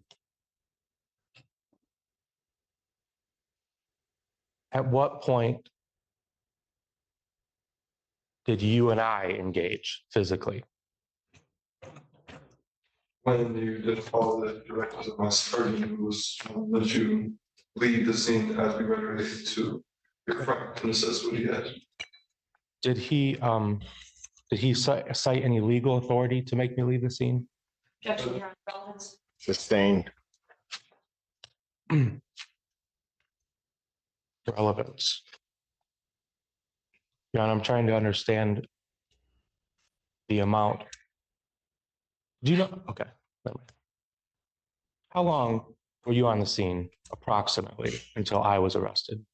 at what point did you and I engage physically? When you did follow the directives of my sergeant, who was that you leave the scene as we were ready to confront and assess what he had. Did he cite any legal authority to make me leave the scene? Objection, Your Honor. Relevance. Sustained. Relevance. John, I'm trying to understand the amount. Do you know? Okay. Never mind. How long were you on the scene approximately until I was arrested?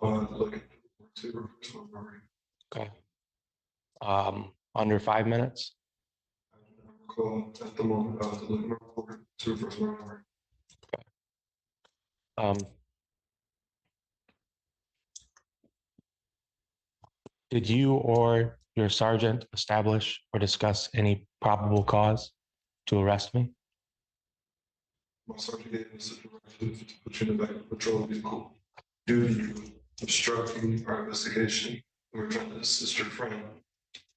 Looking to refresh my memory. Okay. Under 5 minutes? I do not recall at the moment. I was looking report to refresh my memory. Um, did you or your sergeant establish or discuss any probable cause to arrest me? My sergeant gave us a directive to put you in the back of the patrol vehicle due to obstructing our investigation. We were trying to assist your friend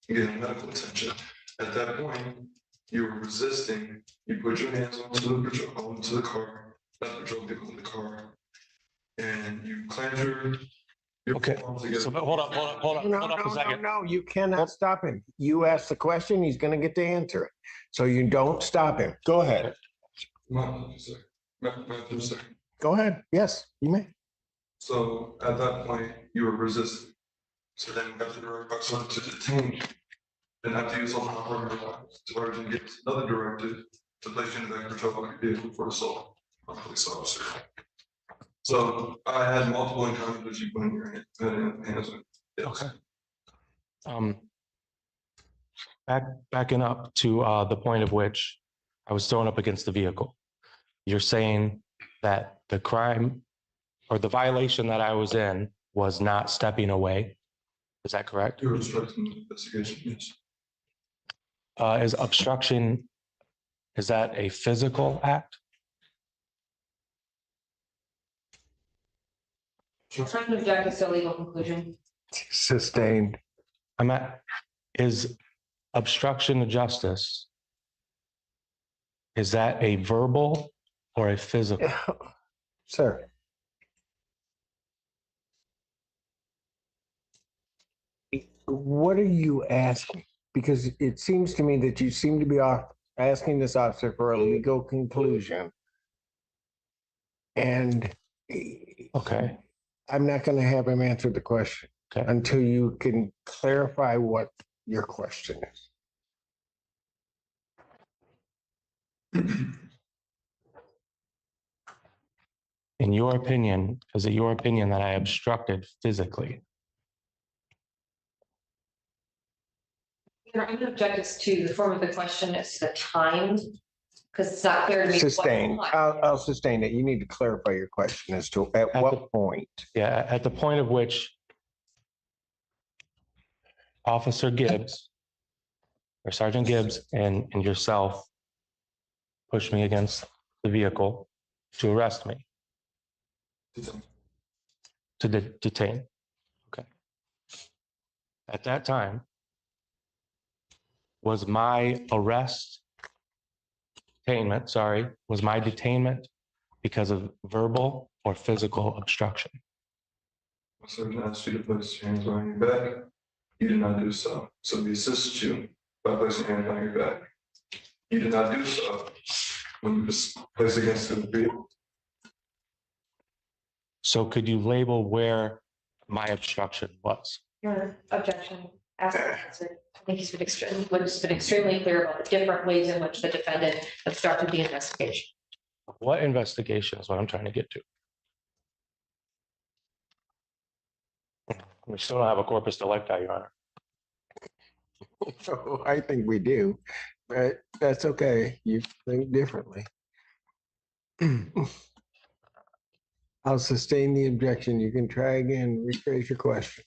in getting medical attention. At that point, you were resisting. You put your hands onto the patrol, onto the car, not the patrol vehicle, the car, and you clamped your Okay. palms together. So, but hold up a second. No, you cannot stop him. You ask the question, he's gonna get to answer it. So you don't stop him. Go ahead. Go ahead. Yes, you may. So at that point, you were resisting. So then we got the direct person to detain you. Then after you saw my partner, Sergeant gets another directive to place you in the back of the patrol vehicle for assault on a police officer. So I had multiple encounters with you putting your hands on. Yes. Okay. Backing up to the point of which I was thrown up against the vehicle. You're saying that the crime or the violation that I was in was not stepping away. Is that correct? You were obstructing the investigation, yes. Is obstruction, is that a physical act? Trying to object is to a legal conclusion. Sustained. Is obstruction of justice, is that a verbal or a physical? Sir. What are you asking? Because it seems to me that you seem to be asking this officer for a legal conclusion. And Okay. I'm not going to have him answer the question until you can clarify what your question is. In your opinion, is it your opinion that I obstructed physically? I'm going to object this to the form of the question is the time, because it's not clear to me. Sustained. I'll sustain it. You need to clarify your question as to at what point. Yeah, at the point of which Officer Gibbs or Sergeant Gibbs and yourself pushed me against the vehicle to arrest me, to detain. Okay. At that time, was my detainment because of verbal or physical obstruction? My sergeant asked you to place your hands behind your back. You did not do so. So we assisted you by placing your hands behind your back. You did not do so when you was placed against the vehicle. So could you label where my obstruction was? Your objection. Ask the answer. I think he's been extremely clear about the different ways in which the defendant obstructed the investigation. What investigation is what I'm trying to get to? We still don't have a corpus delicti, Your Honor. So I think we do, but that's okay. You think differently. I'll sustain the objection. You can try again, rephrase your question.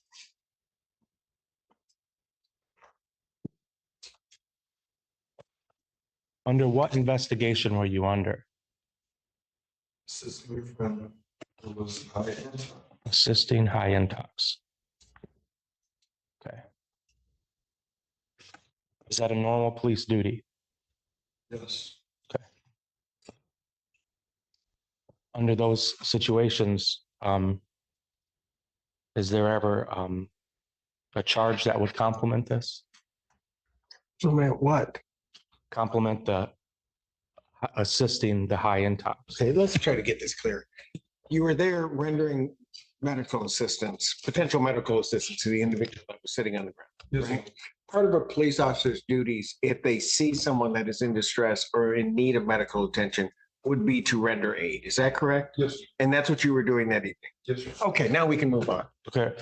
Under what investigation were you under? Assistant friend who was high end. Assisting high intox. Okay. Is that a normal police duty? Yes. Under those situations, is there ever a charge that would complement this? So meant what? Complement the assisting the high intox? Okay, let's try to get this clear. You were there rendering medical assistance, potential medical assistance to the individual that was sitting on the ground. Yes. Right? Part of a police officer's duties, if they see someone that is in distress or in need of medical attention, would be to render aid. Is that correct? Yes. And that's what you were doing that evening. Yes, sir. Okay, now we can move on. Okay.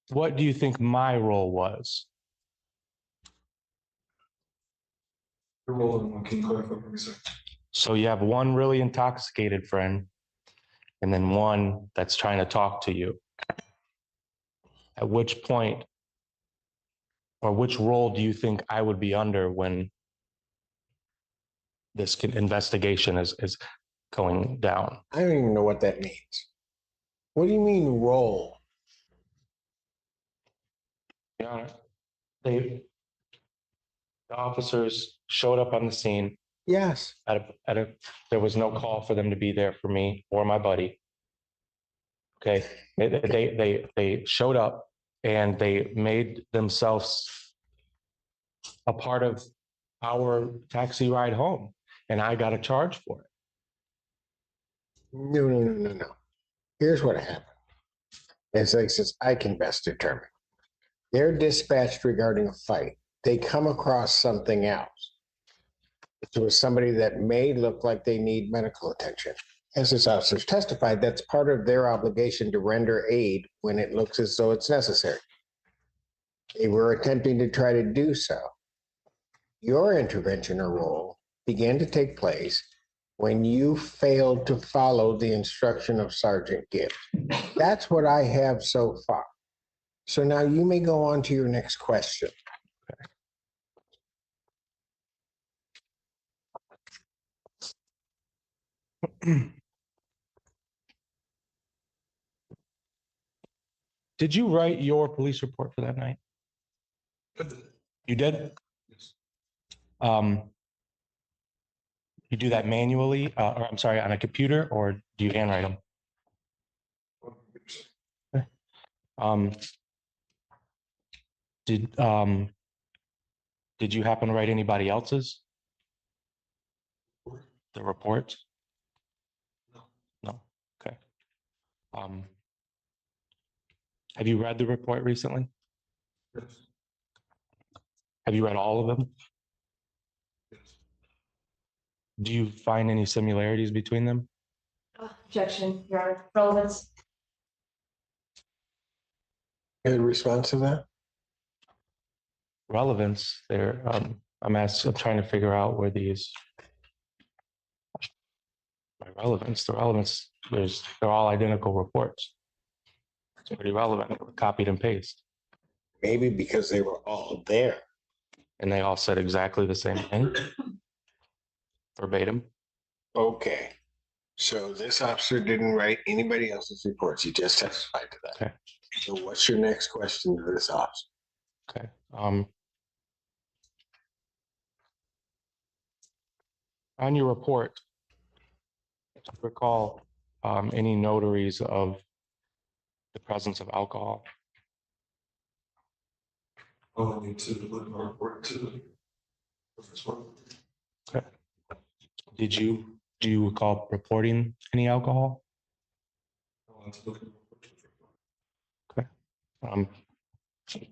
What do you think my role was? Your role in one, can you clarify for me, sir? So you have one really intoxicated friend and then one that's trying to talk to you. At which point or which role do you think I would be under when this investigation is going down? I don't even know what that means. What do you mean role? Your Honor, the officers showed up on the scene Yes. there was no call for them to be there for me or my buddy. Okay, they showed up and they made themselves a part of our taxi ride home, and I got a charge for it. No. Here's what happened. As I says, I can best determine. They're dispatched regarding a fight. They come across something else. It was somebody that may look like they need medical attention. As this officers testified, that's part of their obligation to render aid when it looks as though it's necessary. They were attempting to try to do so. Your intervention or role began to take place when you failed to follow the instruction of Sergeant Gibbs. That's what I have so far. So now you may go on to your next question. Did you write your police report for that night? You did? Yes. You do that manually, or I'm sorry, on a computer, or do you handwrite them? Did you happen to write anybody else's? The report? No. Okay. Have you read the report recently? Yes. Have you read all of them? Yes. Do you find any similarities between them? Objection, Your Honor. Relevance. Any response to that? Relevance there. I'm trying to figure out where these. The relevance, they're all identical reports. It's pretty relevant, copied and pasted. Maybe because they were all there. And they all said exactly the same thing. Verbatim. Okay. So this officer didn't write anybody else's reports. He just testified to that. Okay. So what's your next question to this officer? Okay. On your report, do you recall any notaries of the presence of alcohol? I'll need to look my report to the first one. Okay. Do you recall reporting any alcohol? I'll have to look at my report. Okay.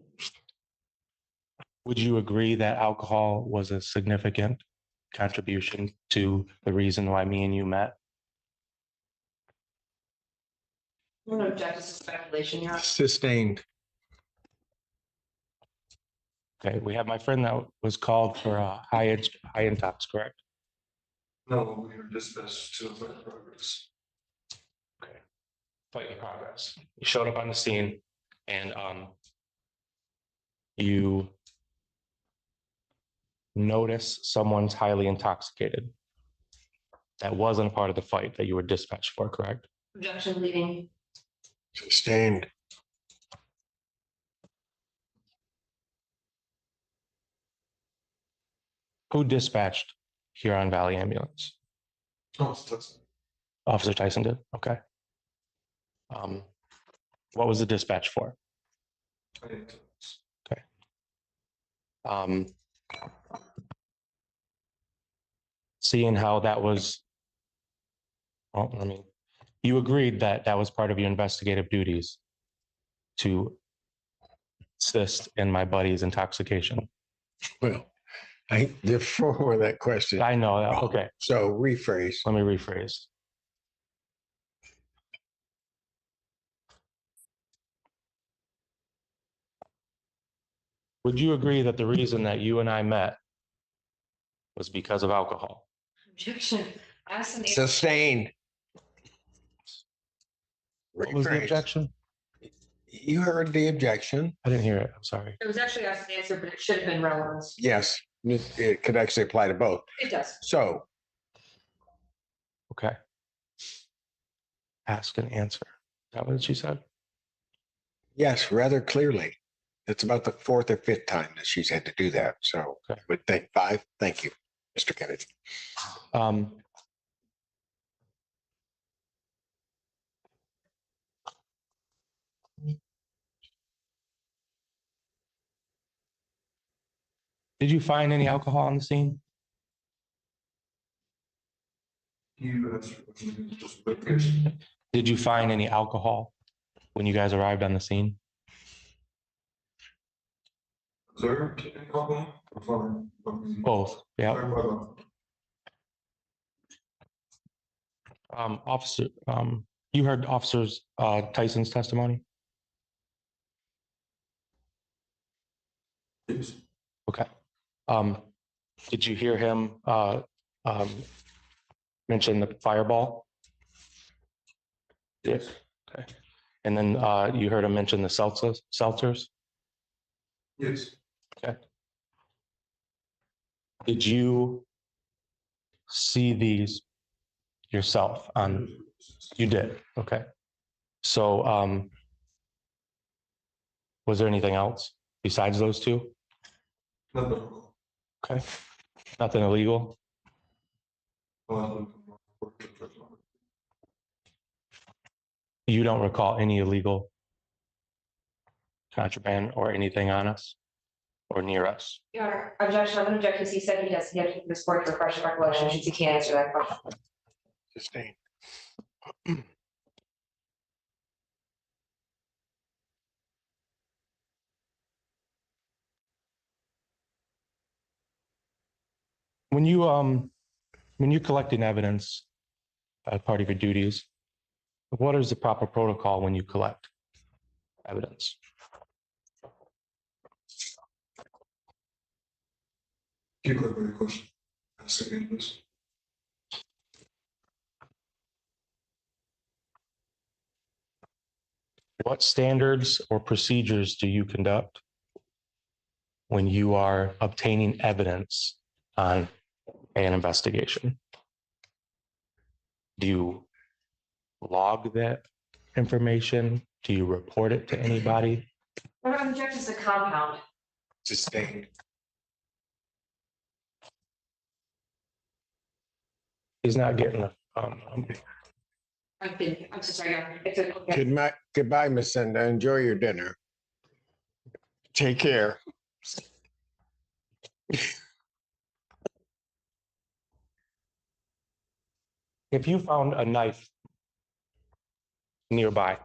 Would you agree that alcohol was a significant contribution to the reason why me and you met? I'm going to object to speculation, Your Honor. Sustained. Okay, we have my friend that was called for a high intox, correct? No, we were dispatched to the progress. fight in progress. You showed up on the scene and you notice someone's highly intoxicated. That wasn't a part of the fight that you were dispatched for, correct? Objection leading. Sustained. Who dispatched Huron Valley Ambulance? Oh, that's, Officer Tyson did, okay. What was the dispatch for? I didn't. Seeing how that was, well, I mean, you agreed that that was part of your investigative duties to assist in my buddy's intoxication. Well, I before that question. I know that, okay, So rephrase. let me rephrase. Would you agree that the reason that you and I met was because of alcohol? Objection. Ask an Sustained. What was the Rephrase. objection? You heard the objection. I didn't hear it, I'm sorry. It was actually asked and answered, but it should have been relevant. Yes, it could actually apply to both. It does. So Okay. Ask and answer. Is that what she said? yes, rather clearly. It's about the fourth or fifth time that she's had to do that. So Okay. would think five. Thank you, Mr. Kennedy. Did you find any alcohol on the scene? You asked for just clarification. Did you find any alcohol when you guys arrived on the scene? Observed any alcohol? Or found? Both, yeah. Sorry, my bad. Officer, you heard Officers Tyson's testimony? Yes. Okay. Did you hear him mention the fireball? Yes. Okay. And then you heard him mention the seltzers? Yes. Okay. Did you see these yourself on? You did, okay. So was there anything else besides those two? No. Okay. Nothing illegal? You don't recall any illegal contraband or anything on us or near us? Your Honor, objection. I'm going to object because he said he does. He had to keep this board for fresh recollection since he can't answer that question. Sustained. When you're collecting evidence as part of your duties, what is the proper protocol when you collect evidence? Can you clarify your question? Ask again, please. What standards or procedures do you conduct when you are obtaining evidence on an investigation? Do you log that information? Do you report it to anybody? Your Honor, objection is a compound. Sustained. He's not getting a, I'm so sorry, Your Honor. It's a. Goodbye, Miss Senda. Enjoy your dinner. Take care. if you found a knife nearby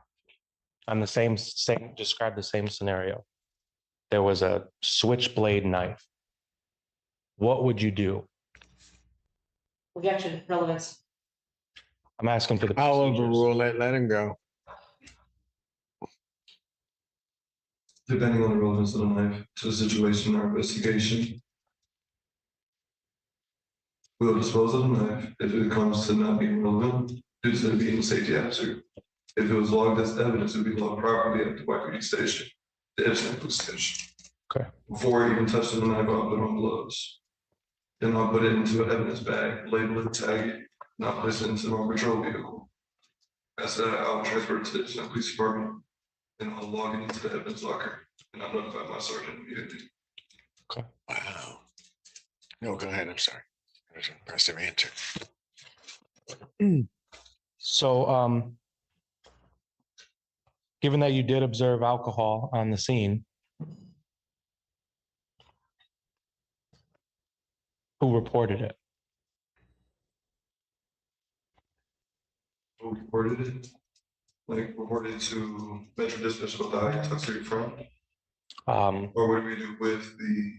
on the same, describe the same scenario, there was a switchblade knife, what would you do? Objection, relevance. I'm asking for the I'll procedures. overrule it. Let him go. Depending on the relevance of the knife to the situation or investigation, we'll dispose of the knife if it comes to not being relevant due to it being a safety hazard. If it was logged as evidence, it would be logged properly at the White Creek Station, the Epstein Police Station. Okay. Before I even touching the knife, I'll put on gloves. Then I'll put it into an evidence bag, label it, tag it, and I'll place it into my patrol vehicle. After that, I'll transfer it to the Epstein Police Department, and I'll log it into the evidence locker, and I'll notify my sergeant immediately. Wow. No, go ahead. I'm sorry. That was an impressive answer. So, given that you did observe alcohol on the scene, who reported it? Who reported it? Like reported to Metro Dispatch about the high intoxicated front, or what do we do with the?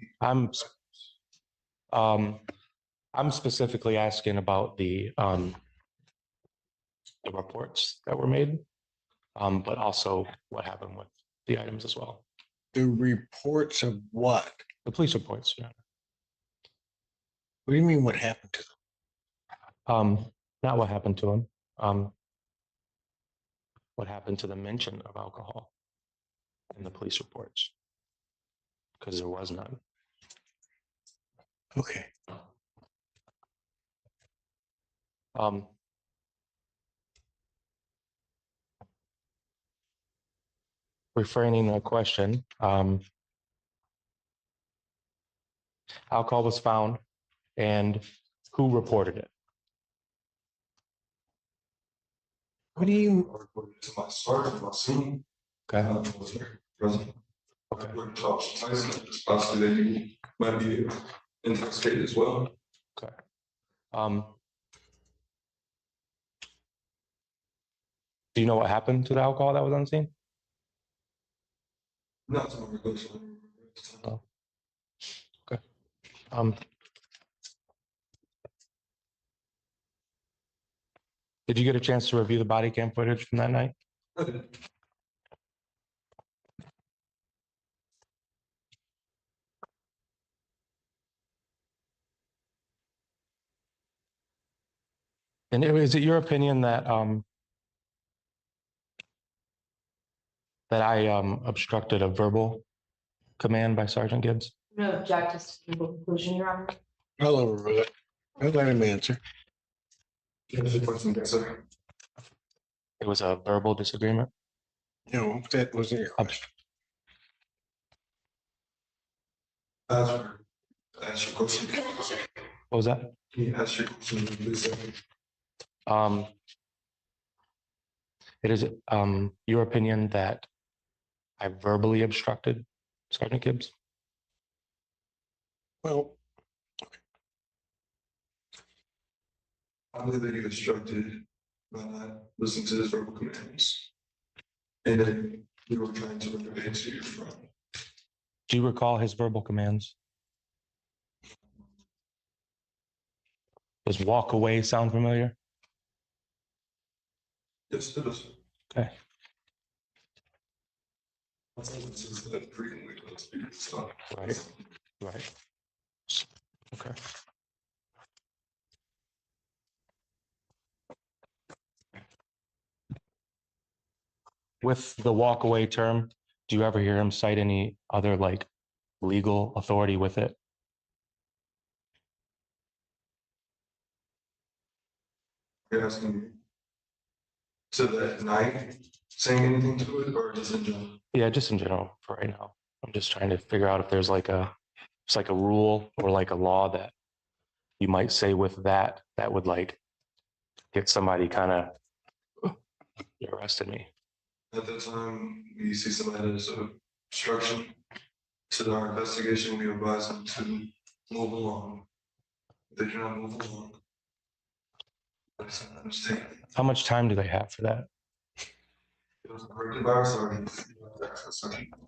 I'm specifically asking about the reports that were made, but also what happened with the items as well. The reports of what? The police reports, yeah. What do you mean what happened to them? Not what happened to them. What happened to the mention of alcohol in the police reports? Because there was none. Okay. Refraining the question, alcohol was found, and who reported it? What do you, I reported to my sergeant, my senior. Okay. Was there present. Okay. I reported to Officer Tyson, possibly that you might be intoxicated as well. Okay. Do you know what happened to the alcohol that was on scene? Not to my recollection. Oh. Okay. Did you get a chance to review the body cam footage from that night? And is it your opinion that that I obstructed a verbal command by Sergeant Gibbs? No object to conclusion, Your Honor. I'll overrule it. I'll let him answer. Yes, sir. It was a verbal disagreement. No, that wasn't your question. Ask your question. What was that? Can you ask your question, please? It is your opinion that I verbally obstructed Sergeant Gibbs? Well, I believe that you instructed by not listening to his verbal commands. And then you were trying to run away to your front. Do you recall his verbal commands? Does walk away sound familiar? Yes, it does. Okay. Right. Right. Okay. With the walk away term, do you ever hear him cite any other like legal authority with it? You're asking me to that night, saying anything to it, or just in general? Yeah, just in general for right now. I'm just trying to figure out if there's like it's like a rule or like a law that you might say with that would like get somebody kind of arrested me. At that time, we see somebody as obstruction to our investigation, we advise them to move along. If they do not move along. How much time do they have for that? It was corrected by our sergeant.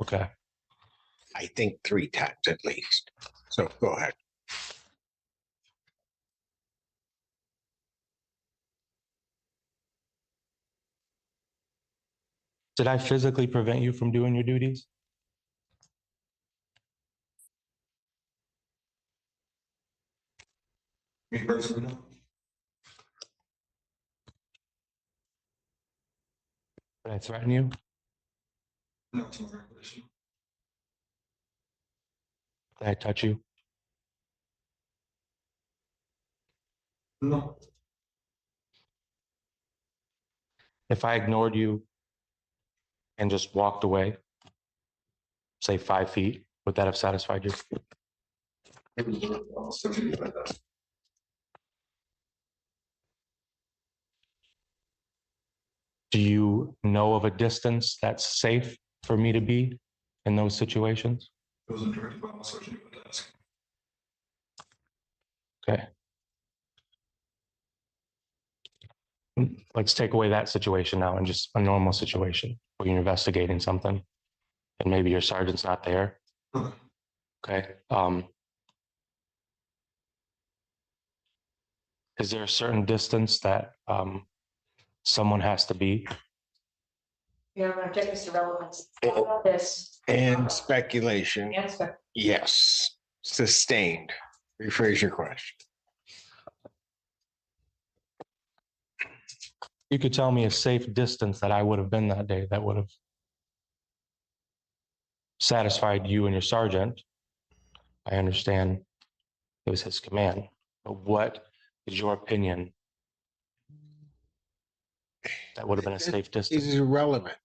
Okay. I think 3 times at least. So go ahead. Did I physically prevent you from doing your duties? Me personally, no. Did I threaten you? Not to my recollection. Did I touch you? No, If I ignored you and just walked away, say 5 feet, would that have satisfied you? it was almost 30 like that. Do you know of a distance that's safe for me to be in those situations? It wasn't directed by my sergeant at the desk. Okay. Let's take away that situation now and just a normal situation where you're investigating something and maybe your sergeant's not there. Okay. Okay. Is there a certain distance that someone has to be? Yeah, I'm gonna check Mr. Relevance. How about this? And speculation, Answer. yes, sustained. Rephrase your question. You could tell me a safe distance that I would have been that day that would have satisfied you and your sergeant. I understand it was his command, but what is your opinion that would have been a safe It distance? is irrelevant.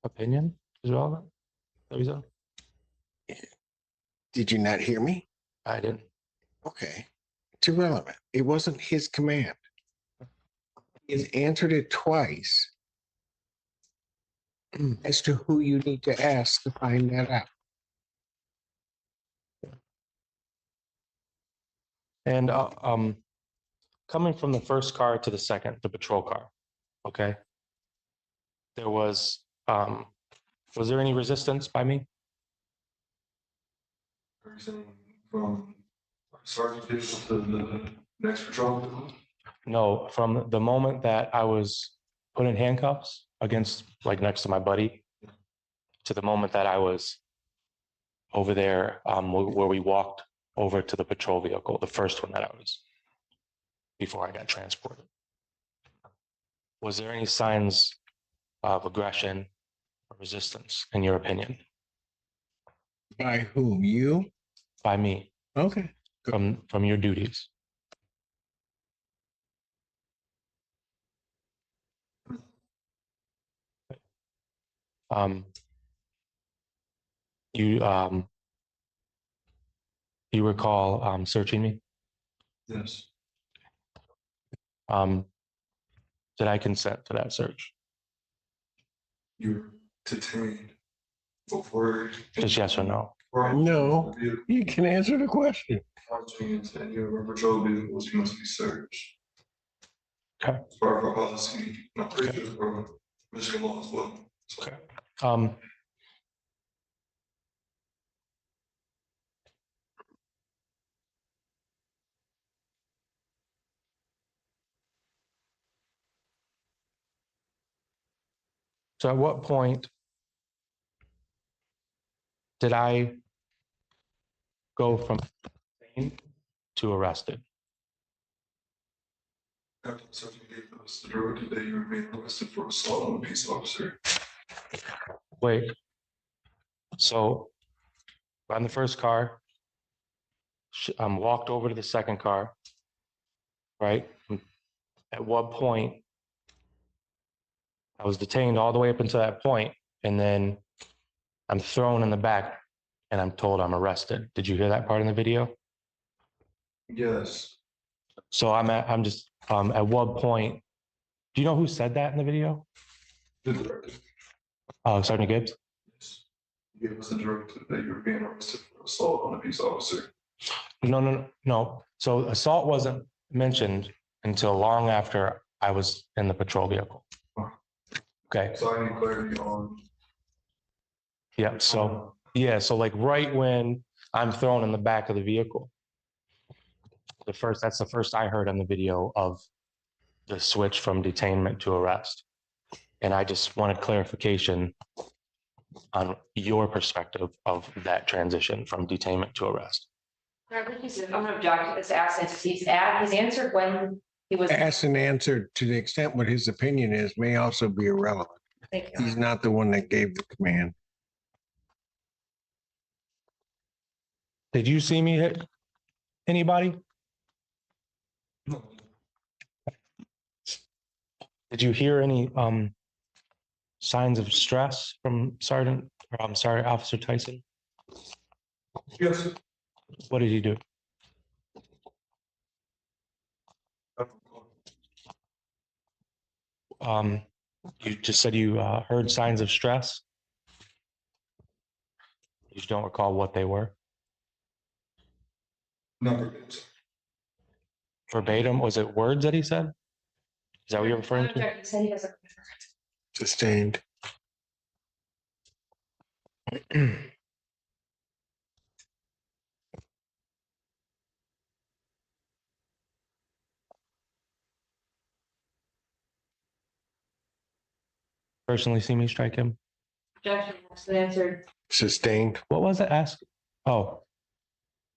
Opinion is relevant? There we go. Did you not hear me? I didn't. Okay, it's irrelevant. It wasn't his command. He's answered it twice as to who you need to ask to find that out. And coming from the first car to the second, the patrol car, okay? There was there any resistance by me? Everything from sergeant vehicle to the next patrol vehicle. No, from the moment that I was put in handcuffs against, like next to my buddy, to the moment that I was over there where we walked over to the patrol vehicle, the first one that I was, before I got transported. Was there any signs of aggression or resistance, in your opinion, By whom? You? by me Okay. from your duties? You recall searching me? Yes, Did I consent to that search? you were detained before. Just yes or no? No. You can answer the question. And your patrol vehicles must be searched. Okay. As part of our policy, not pretty sure for Michigan law as well. So, Okay. So at what point did I go from detained to arrested? after the sergeant gave us the directive that you were being arrested for assault on a peace officer. Wait. So on the first car, walked over to the second car, right? At what point I was detained all the way up until that point, and then I'm thrown in the back and I'm told I'm arrested. Did you hear that part in the video? Yes, So I'm just at what point? Do you know who said that in the video? the directive. Sergeant Gibbs. Yes. He gave us the directive that you were being arrested for assault on a peace officer. No. So assault wasn't mentioned until long after I was in the patrol vehicle. Okay. So I need clarity on. Yeah. So like right when I'm thrown in the back of the vehicle, that's the first I heard on the video of the switch from detainment to arrest. And I just wanted clarification on your perspective of that transition from detainment to arrest. I'm gonna object to this accent. He's answered when He was. Asked and answered to the extent what his opinion is may also be irrelevant. Thank you. He's not the one that gave the command. Did you see me hit anybody? No. Did you hear any signs of stress from Officer Tyson? Yes. What did he do? You just said you heard signs of stress. You just don't recall what they were. Never. Verbatim, was it words that he said? Is that what you're referring to? He said he doesn't. Sustained. Personally see me strike him? Objection, asked and answered. Sustained. What was it? Ask. Oh,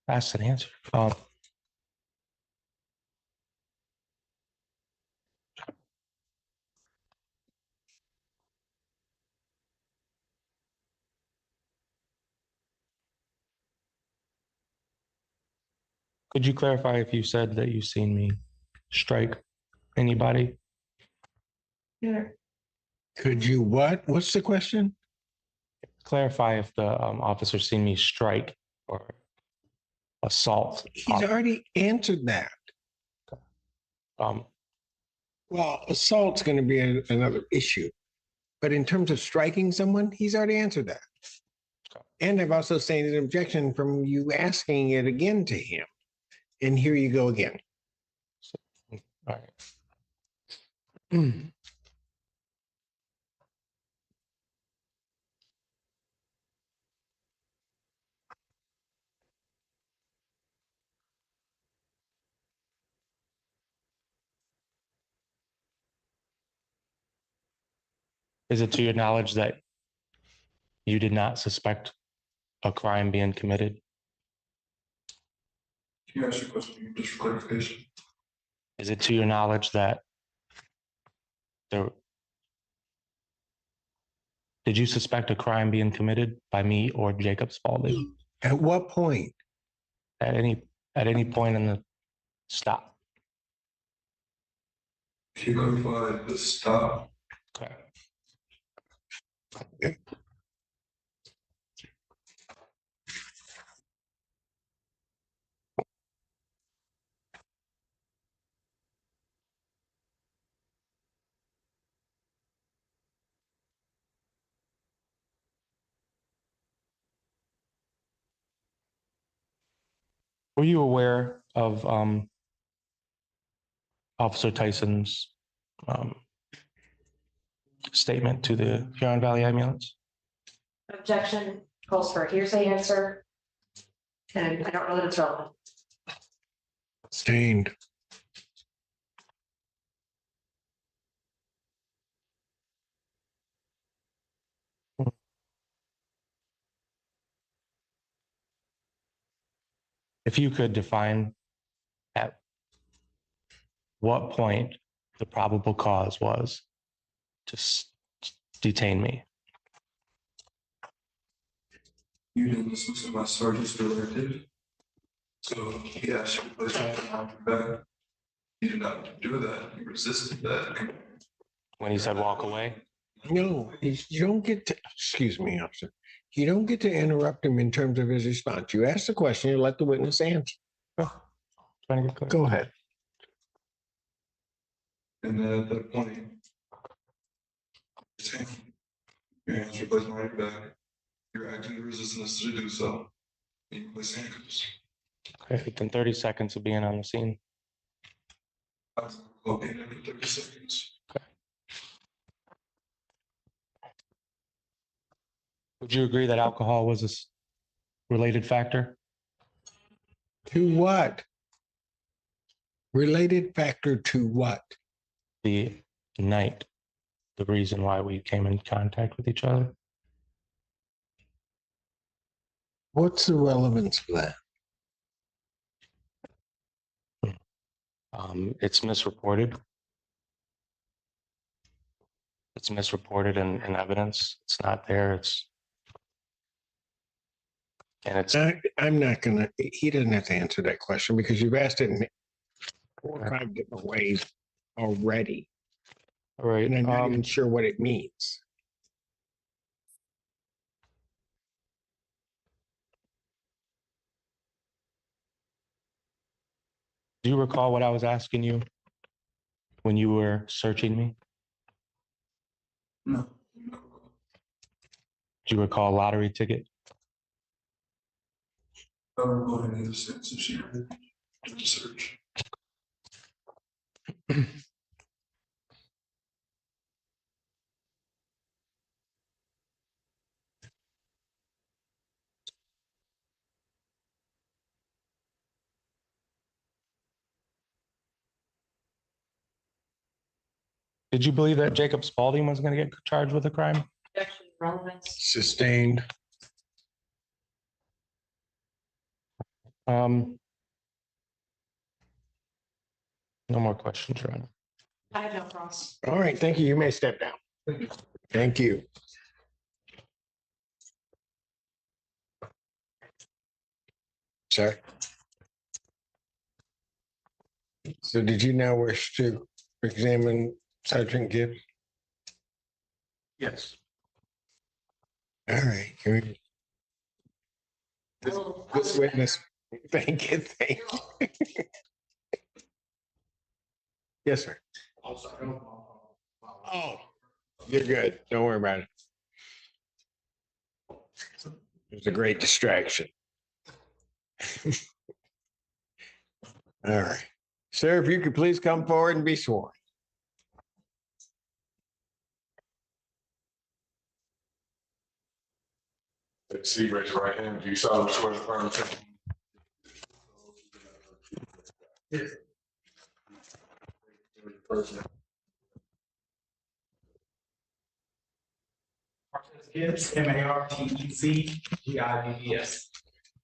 asked and answered. Could you clarify if you said that you've seen me strike anybody? Could you what? What's the question? Clarify if the officer seen me strike or assault. He's already answered that. Well, assault's going to be another issue. But in terms of striking someone, he's already answered that. And I've also stated an objection from you asking it again to him. And here you go again. All right. Is it to your knowledge that you did not suspect a crime being committed? Can you ask your question just for clarification? Is it to your knowledge that did you suspect a crime being committed by me or Jacob Spaulding? At what point? At any point in the stop? Can you clarify the stop? Okay. Were you aware of Officer Tyson's statement to the Huron Valley ambulance? Objection calls for a hearsay answer. And I don't know that it's relevant. Sustained. If you could define at what point the probable cause was to detain me. You didn't listen to my sergeant's directive. So he asked you to place your hand on your back. You did not do that. You resisted that. When he said walk away? No, you don't get to, excuse me, officer. You don't get to interrupt him in terms of his response. You ask the question, you let the witness answer. Trying to get clear. Go ahead. And then at that point, your hands were placed behind your back. You're acting in resistance to do so. And you place handcuffs. Okay, within 30 seconds of being on the scene. Okay, every 30 seconds. Would you agree that alcohol was a related factor? To what? Related factor to what? The night, the reason why we came in contact with each other? What's the relevance of that? It's misreported. It's misreported in evidence. It's not there. I'm not gonna, he doesn't have to answer that question because you've asked it in 4 or 5 different ways already. all right. And I'm not even sure what it means. Do you recall what I was asking you when you were searching me? No. Do you recall a lottery ticket? I don't know any of the sense of she search. Did you believe that Jacob Spaulding was going to get charged with a crime? Sustained. No more questions, Your Honor. I have no cross. All right, thank you. You may step down. Thank you. Sir. So did you now wish to examine Sergeant Gibbs? Yes. All right. This witness, thank you. Yes, sir. Oh, you're good. Don't worry about it. It was a great distraction. All right. Sir, if you could please come forward and be sworn. Let's see, raise your right hand. Do you solemnly swear to affirm the testimony? Yes. Gibbs, MartezGibbs.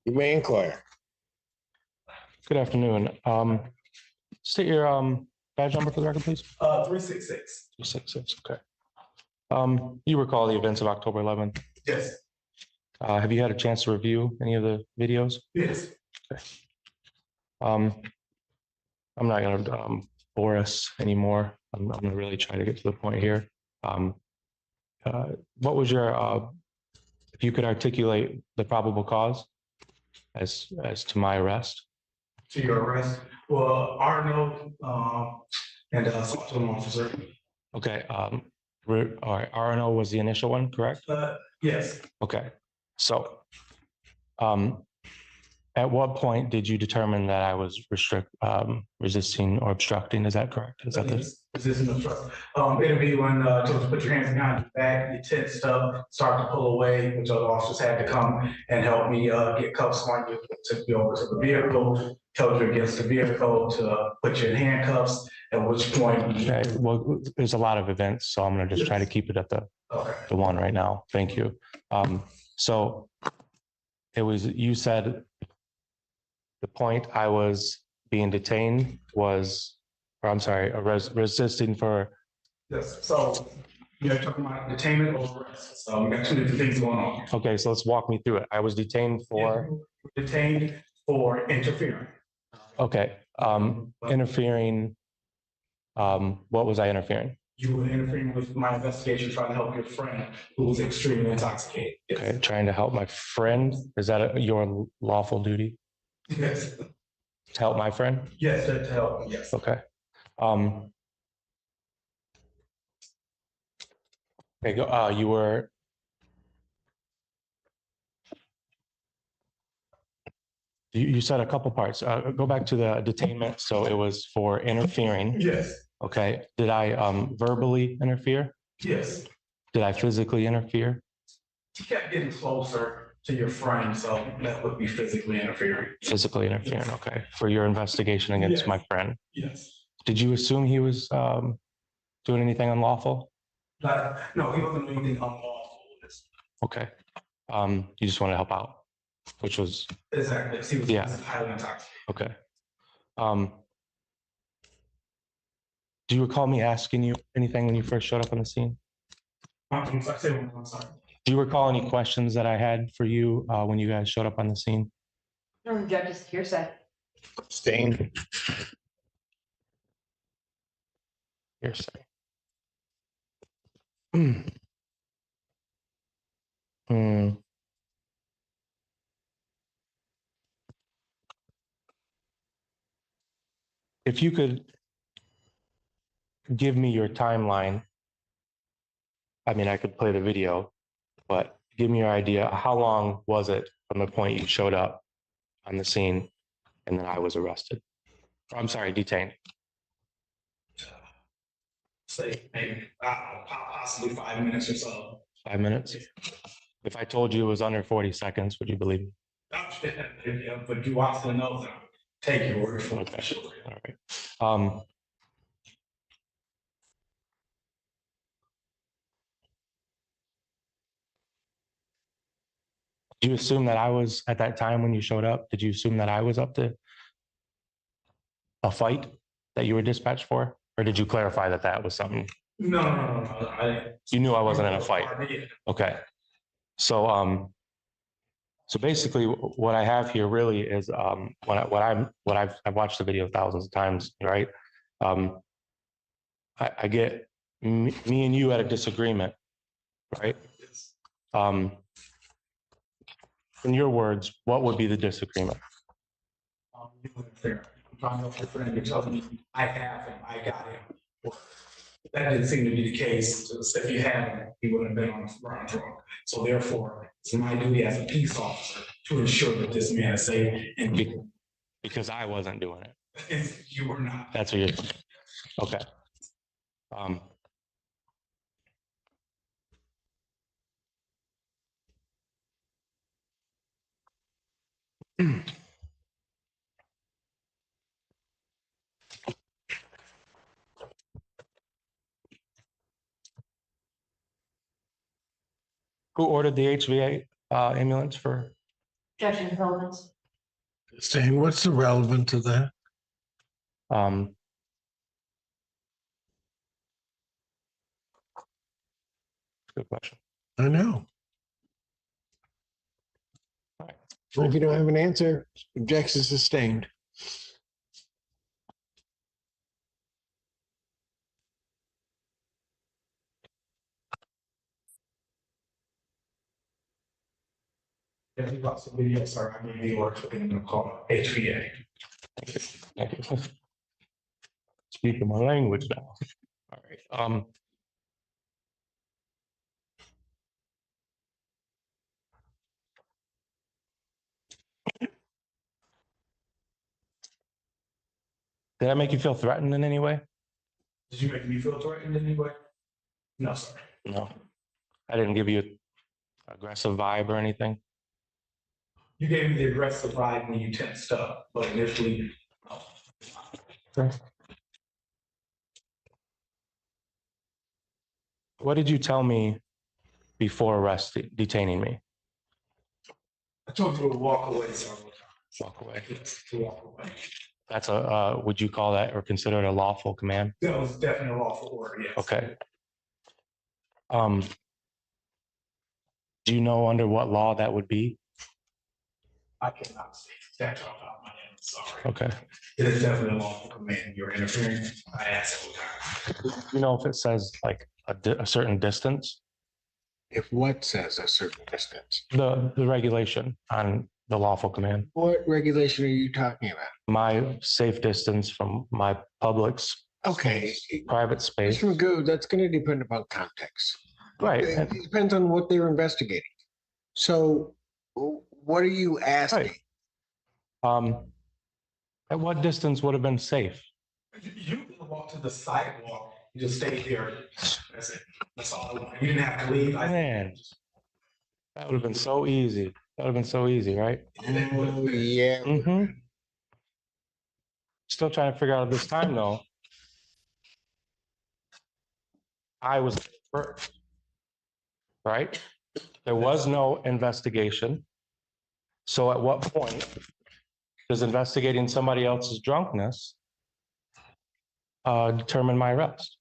You may inquire. Good afternoon. State your badge number for the record, please. 366. 266. Okay. You recall the events of October 11th. Yes. Have you had a chance to review any of the videos? Yes. I'm not going to bore us anymore. I'm going to really try to get to the point here. What was your, if you could articulate the probable cause as to my arrest? To your arrest? Well, Arnold and Simpson officer. Okay. All right. RNO was the initial one, correct? Yes. Okay. So, at what point did you determine that I was resisting or obstructing? Is that correct? Is that Resisting obstruction. It'll be when told to put your hands behind your back, you tensed up, start to pull away, which other officers had to come and help me get cuffs on you, took you over to the vehicle, told you against the vehicle to put you in handcuffs, at which point. Okay. Well, there's a lot of events, so I'm going to just try to keep it at the one right now. Thank you. So it was, you said the point I was being detained was, or I'm sorry, resisting for. Yes, so you're talking about detainment or arrest. So we got two different things going on. Okay, so let's walk me through it. I was detained for. Detained for interfering. Okay, interfering. What was I interfering? You were interfering with my investigation, trying to help your friend who was extremely intoxicated. Yes. Okay, trying to help my friend. Is that your lawful duty? Yes. To help my friend? Yes, to help. Yes. Okay. Okay, you were. You said a couple parts. Go back to the detainment. So it was for interfering. Yes. Okay. Did I verbally interfere? Yes. Did I physically interfere? You kept getting closer to your friend, so that would be physically interfering. Physically interfering. Okay. For your investigation against my friend. Yes. Did you assume he was doing anything unlawful? No, he wasn't doing anything unlawful. Okay. You just want to help out, which was Exactly. He was yeah. highly intoxicated. Okay. Do you recall me asking you anything when you first showed up on the scene? I'm sorry. Do you recall any questions that I had for you when you guys showed up on the scene? Judge's hearsay. Abstain. Hearsay. Hmm. If you could give me your timeline, I mean, I could play the video, but give me your idea. How long was it from the point you showed up on the scene and then I was arrested? I'm sorry, detained. Say maybe possibly 5 minutes or so. 5 minutes? If I told you it was under 40 seconds, would you believe me? Yeah, but you want to know them. Take your word for it. Okay. Sure. All right. Do you assume that I was at that time when you showed up? Did you assume that I was up to a fight that you were dispatched for? Or did you clarify that that was something? No. You knew I wasn't in a fight. Okay. So, so basically what I have here really is, I've watched the video thousands of times, right? I get me and you at a disagreement, right? In your words, what would be the disagreement? I'm trying to help friend. You're telling me I have him, I got him. Well, that didn't seem to be the case. Just if you had him, he wouldn't have been on ground drunk. So therefore, it's my duty as a peace officer to ensure that this man is safe. And Because I wasn't doing it. you were not. That's what you're, okay. Who ordered the HVA ambulance for? Judge Intelligence. Saying, what's the relevant to that? Good question. I know. All right. Well, if you don't have an answer, objection sustained. If you watch the video, sir, I mean, the order in the call HVA. Thank you. Speaking my language now. All right. Did I make you feel threatened in any way? Did you make me feel threatened in any way? No, sir. No. I didn't give you an aggressive vibe or anything? You gave me the aggressive vibe when you tensed up, but initially, no. What did you tell me before detaining me? I told you to walk away several times. Walk away. Yes, to walk away. That's would you call that or consider it a lawful command? That was definitely a lawful order, yes. Okay. Do you know under what law that would be? I cannot say that off the top of my head, I'm sorry. Okay. It is definitely a lawful command. You're interfering. I ask every time. You know if it says like a certain distance? If what says a certain distance? The regulation on the lawful command. What regulation are you talking about? My safe distance from my public's Okay. private space. Mr. Magoo, that's going to depend upon context. Right. It depends on what they're investigating. So what are you asking? Right. At what distance would have been safe? You didn't walk to the sidewalk. You just stayed there. That's it. That's all I want. You didn't have to leave. Man, that would have been so easy. That would have been so ezy, right? Oh, yeah. Mm-hmm. Still trying to figure out this time though. I was first, right? There was no investigation. So at what point does investigating somebody else's drunkenness determine my arrest.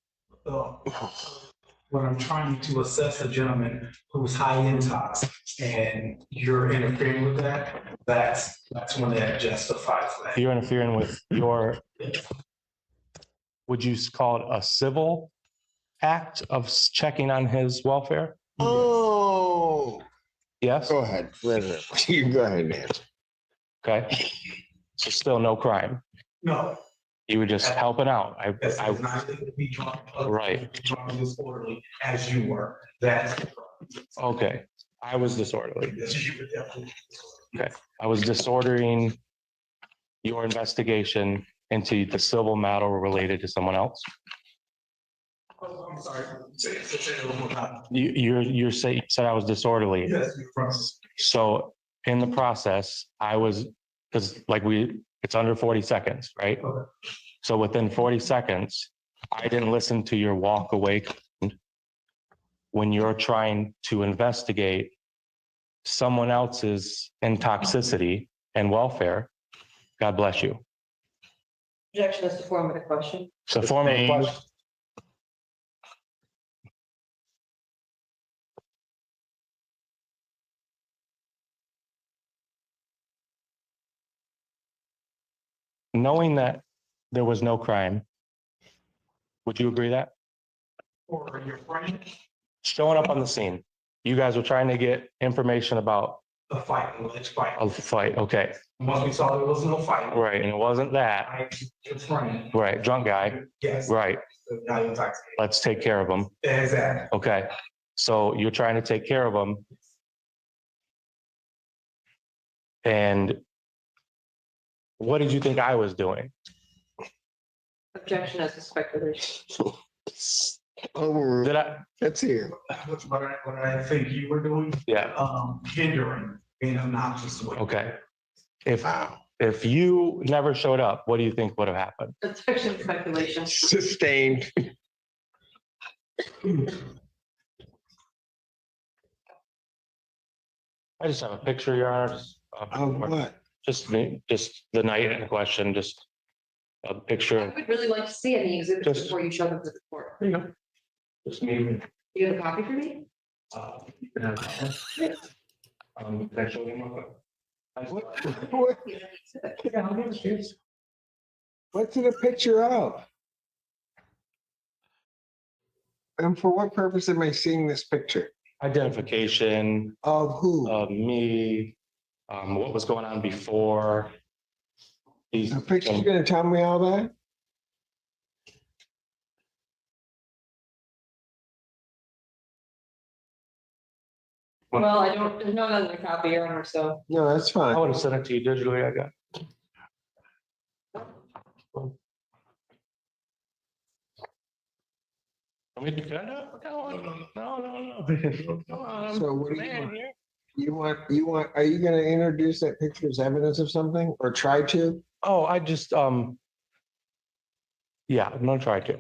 When I'm trying to assess a gentleman who's high intox and you're interfering with that, that's when that justifies that. You're interfering with your, would you call it a civil act of checking on his welfare? Oh, Yes? go ahead. You go ahead, man. Okay. So still no crime. No, You were just helping out. that's not to be drunk. Right. Drunk disorderly as you were. That's. Okay. I was disorderly. Yes, you were definitely. Okay. I was disordering your investigation into the civil matter related to someone else. Oh, I'm sorry. Say it one more time. You said I was disorderly. Yes, you're from. So in the process, I was, because it's under 40 seconds, right? Okay. So within 40 seconds, I didn't listen to your walk away command when you're trying to investigate someone else's intoxicity and welfare. God bless you. Objection is the form of the question. It's a form of a question. Knowing that there was no crime, would you agree that? Or your friend, Showing up on the scene, you guys were trying to get information about the fight, alleged fight. a fight, okay, Once we saw there was no fight. right, and it wasn't that, I, your friend, right, drunk guy, yes. right, The guy intoxicated. let's take care of him, Exactly. okay, so you're trying to take care of him. And what did you think I was doing? Objection is a speculation. Oh, Did I? let's hear. What I think you were doing, Yeah, hindering, being obnoxious. okay. If Wow. you never showed up, what do you think would have happened? Objection speculation. Sustained. I just have a picture, Your Honor. Of what? Just the night in question, just a picture. I would really like to see any exhibits Just- before you show them to the court. There you go. Just me. You have a copy for me? You can have that one. Can I show you my book? What? What's it a picture of? And for what purpose am I seeing this picture? Identification Of who? of me, what was going on before. These. The picture, you gonna tell me all that? Well, I don't, there's no other copy, Your Honor, so. No, that's I fine. would have sent it to you digitally, I got. I mean, no. So what do you want? Are you gonna introduce that picture as evidence of something or try to? Oh, I just, yeah, I'm gonna try to.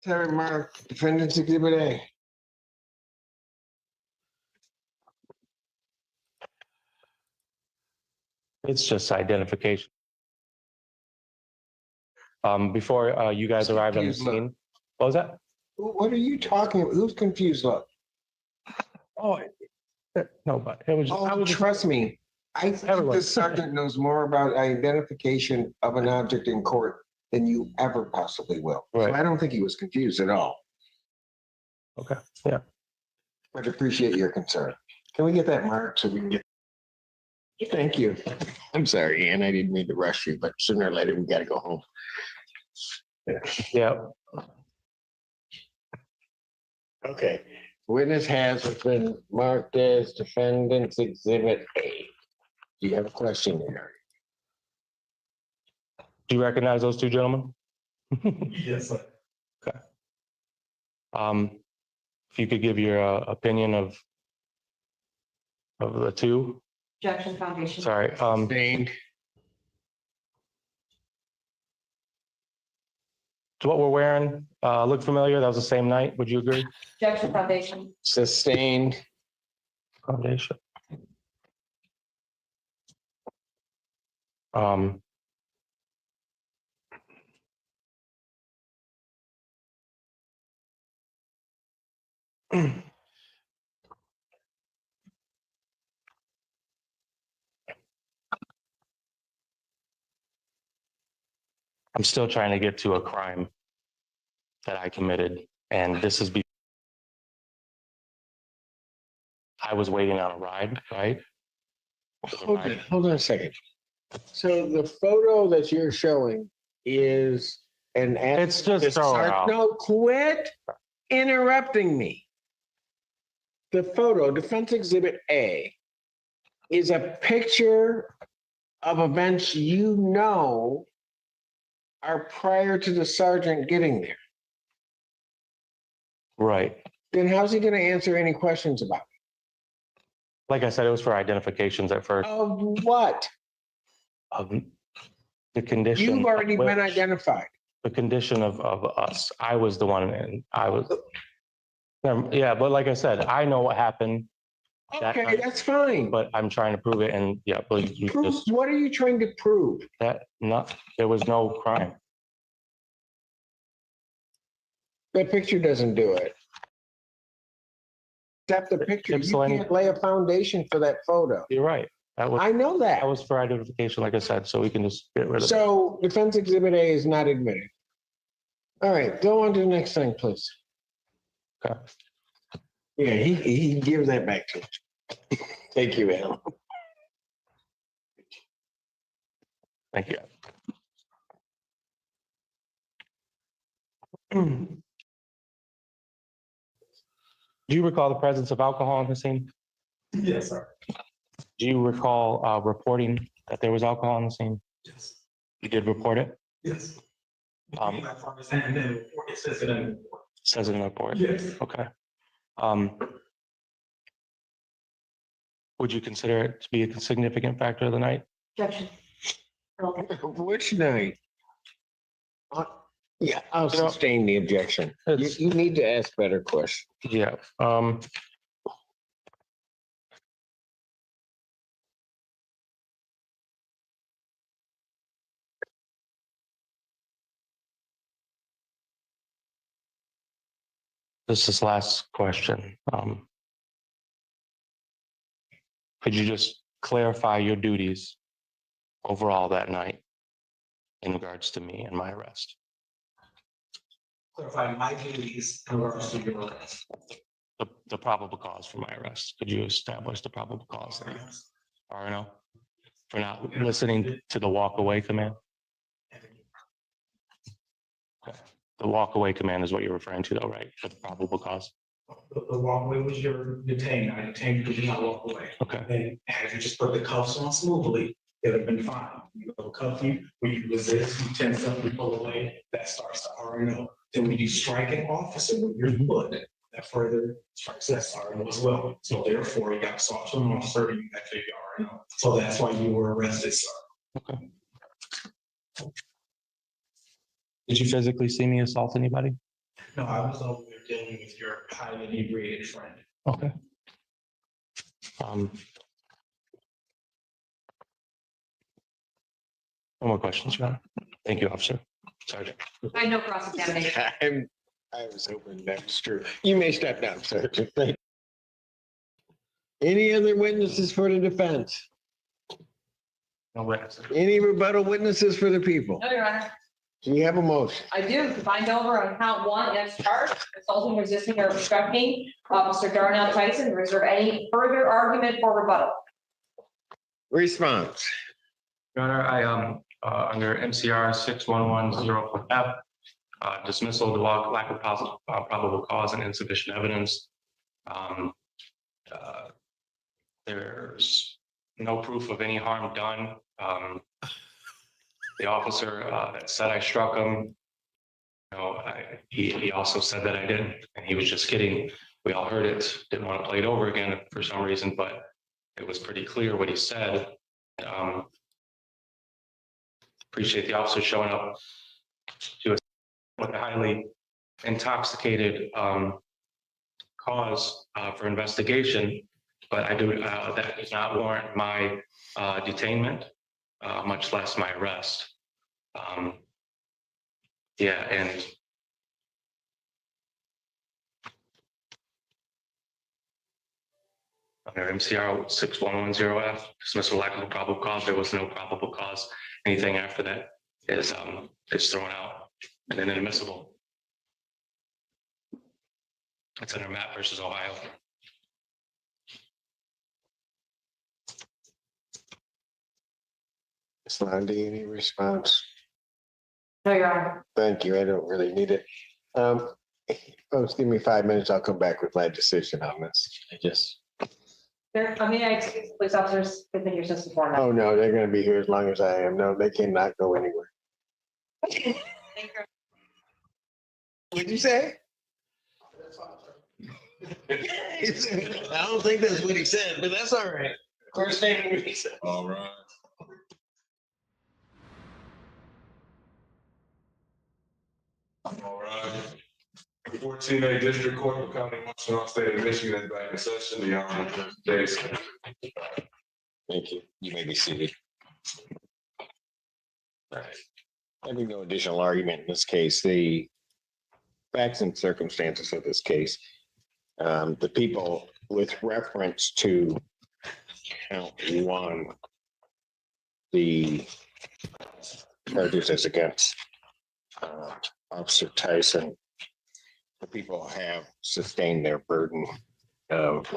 Terry Mark, defendant's exhibit A. It's just identification. Before you guys arrived on the Confused look. scene, what was that? What are you talking about? Who's confused? Look. Oh, no, but it was, I Oh, was, trust me. I think Everyone. the sergeant knows more about identification of an object in court than you ever possibly will. So Right. I don't think he was confused at all. Okay, yeah. But appreciate your concern. Can we get that marked so we can get? Thank you. I'm sorry, Ann. I didn't mean to rush you, but sooner or later we gotta go home. Yeah, Okay. Witness has been marked as defendant's exhibit A. Do you have a question there? do you recognize those two gentlemen? Yes, sir. If you could give your opinion of the two, Objection foundation. sorry, Sustained. to what we're wearing, look familiar? That was the same night, would you agree? Objection foundation. Sustained. Foundation. I'm still trying to get to a crime that I committed, and this is I was waiting on a ride, right? Hold on a second. So the photo that you're showing is an. It's just throwing out. No, quit interrupting me. The photo, Defense Exhibit A, is a picture of events you know are prior to the sergeant getting there. Right. Then how's he going to answer any questions about it? Like I said, it was for identifications at first. Of what? The condition. You've already of been which- identified. The condition of us. I was the one, and I was. Yeah, but like I said, I know what happened. that Okay, night, that's fine. But I'm trying to prove it, and yeah, but you Prove, just what are you trying to prove? that there was no crime. That picture doesn't do it. Except the picture, you Ypsilanti- can't lay a foundation for that photo. You're right. I know that. That was for identification, like I said, so we can just get rid of it. So Defense Exhibit A is not admitted. All right, go on to the next thing, please. Okay. Yeah, he gives that back to you. Thank you, Al. Thank you. Do you recall the presence of alcohol on the scene? Yes, sir. Do you recall reporting that there was alcohol on the scene? Yes. You did report it? Yes. Um, And then it says it in the report. Says it in the report? Yes. Okay. Would you consider it to be a significant factor of the night? Objection. Which night? Yeah, I'll You know, sustain the objection. You need to ask better questions. Yeah. This is last question. Could you just clarify your duties overall that night in regards to me and my arrest? Clarify my duties in regards to your arrest. The probable cause for my arrest. Could you establish the probable cause? RNO for not listening to the walk away command? Okay. The walk away command is what you're referring to though, right? For the probable cause? The walkway was your detained. I detained you because you not walk away. Okay. And had you just put the cuffs on smoothly, it would have been fine. You go cuff you, when you resist, you tense up, you pull away, that starts to RNO. Then when you strike an officer with your foot, that further strikes that RNO as well. So therefore, you got assault to an officer, you activate your RNO. So that's why you were arrested, sir. Okay. Did you physically see me assault anybody? No, I was over there dealing with your highly inebriated friend. Okay. No more questions, Your Honor. Thank you, Officer. Sergeant. I had no cross-examination. I was hoping that was true. You may step down, sir. Thank you. Any other witnesses for the defense? No witnesses. Any rebuttal witnesses for the people? No, Your Honor. Do you have a motion? I do. To find over on count one as charged, assaulting, resisting, or obstructing Officer Darnell Tyson, reserve any further argument for rebuttal. Response. Your Honor, I, under MCR 6110F, dismissal, the lack of probable cause and insufficient evidence. There's no proof of any harm done. The officer that said I struck him, he also said that I didn't, and he was just kidding. We all heard it, didn't want to play it over again for some reason, but it was pretty clear what he said. Appreciate the officer showing up to us with a highly intoxicated cause for investigation, but I do that does not warrant my detainment, much less my arrest. Yeah, and under MCR 6110F, dismissal lack of a probable cause. There was no probable cause. Anything after that is thrown out and then inadmissible. It's under Matt versus Ohio. Ms. Lundy, any response? No, Your Honor. Thank you. I don't really need it. Folks, give me 5 minutes. I'll come back with my decision on this. I excuse the police officers, I think you're just informed. Oh, no, they're gonna be here as long as I am. No, they cannot go anywhere. What'd you say? I don't think that's what he said, but that's all right. First name he said. All right. All right. 14A District Court of County Washington, State of Michigan is back in session. The Honorable Judge Days. Thank you. You may be seated. All right. Having no additional argument in this case, the facts and circumstances of this case, the people with reference to count one, the charges as against Officer Tyson, the people have sustained their burden of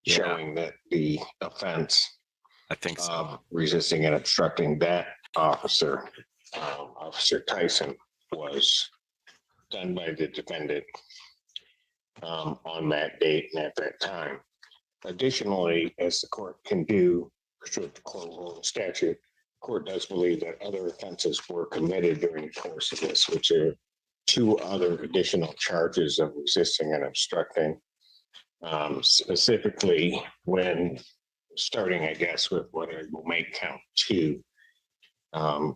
showing that the offense I think so. of resisting and obstructing that officer, Officer Tyson, was done by the defendant on that date and at that time. Additionally, as the court can do pursuant to court rule and statute, the court does believe that other offenses were committed during the course of this, which are 2 other additional charges of resisting and obstructing. Specifically, when starting, I guess, with what I will make count 2,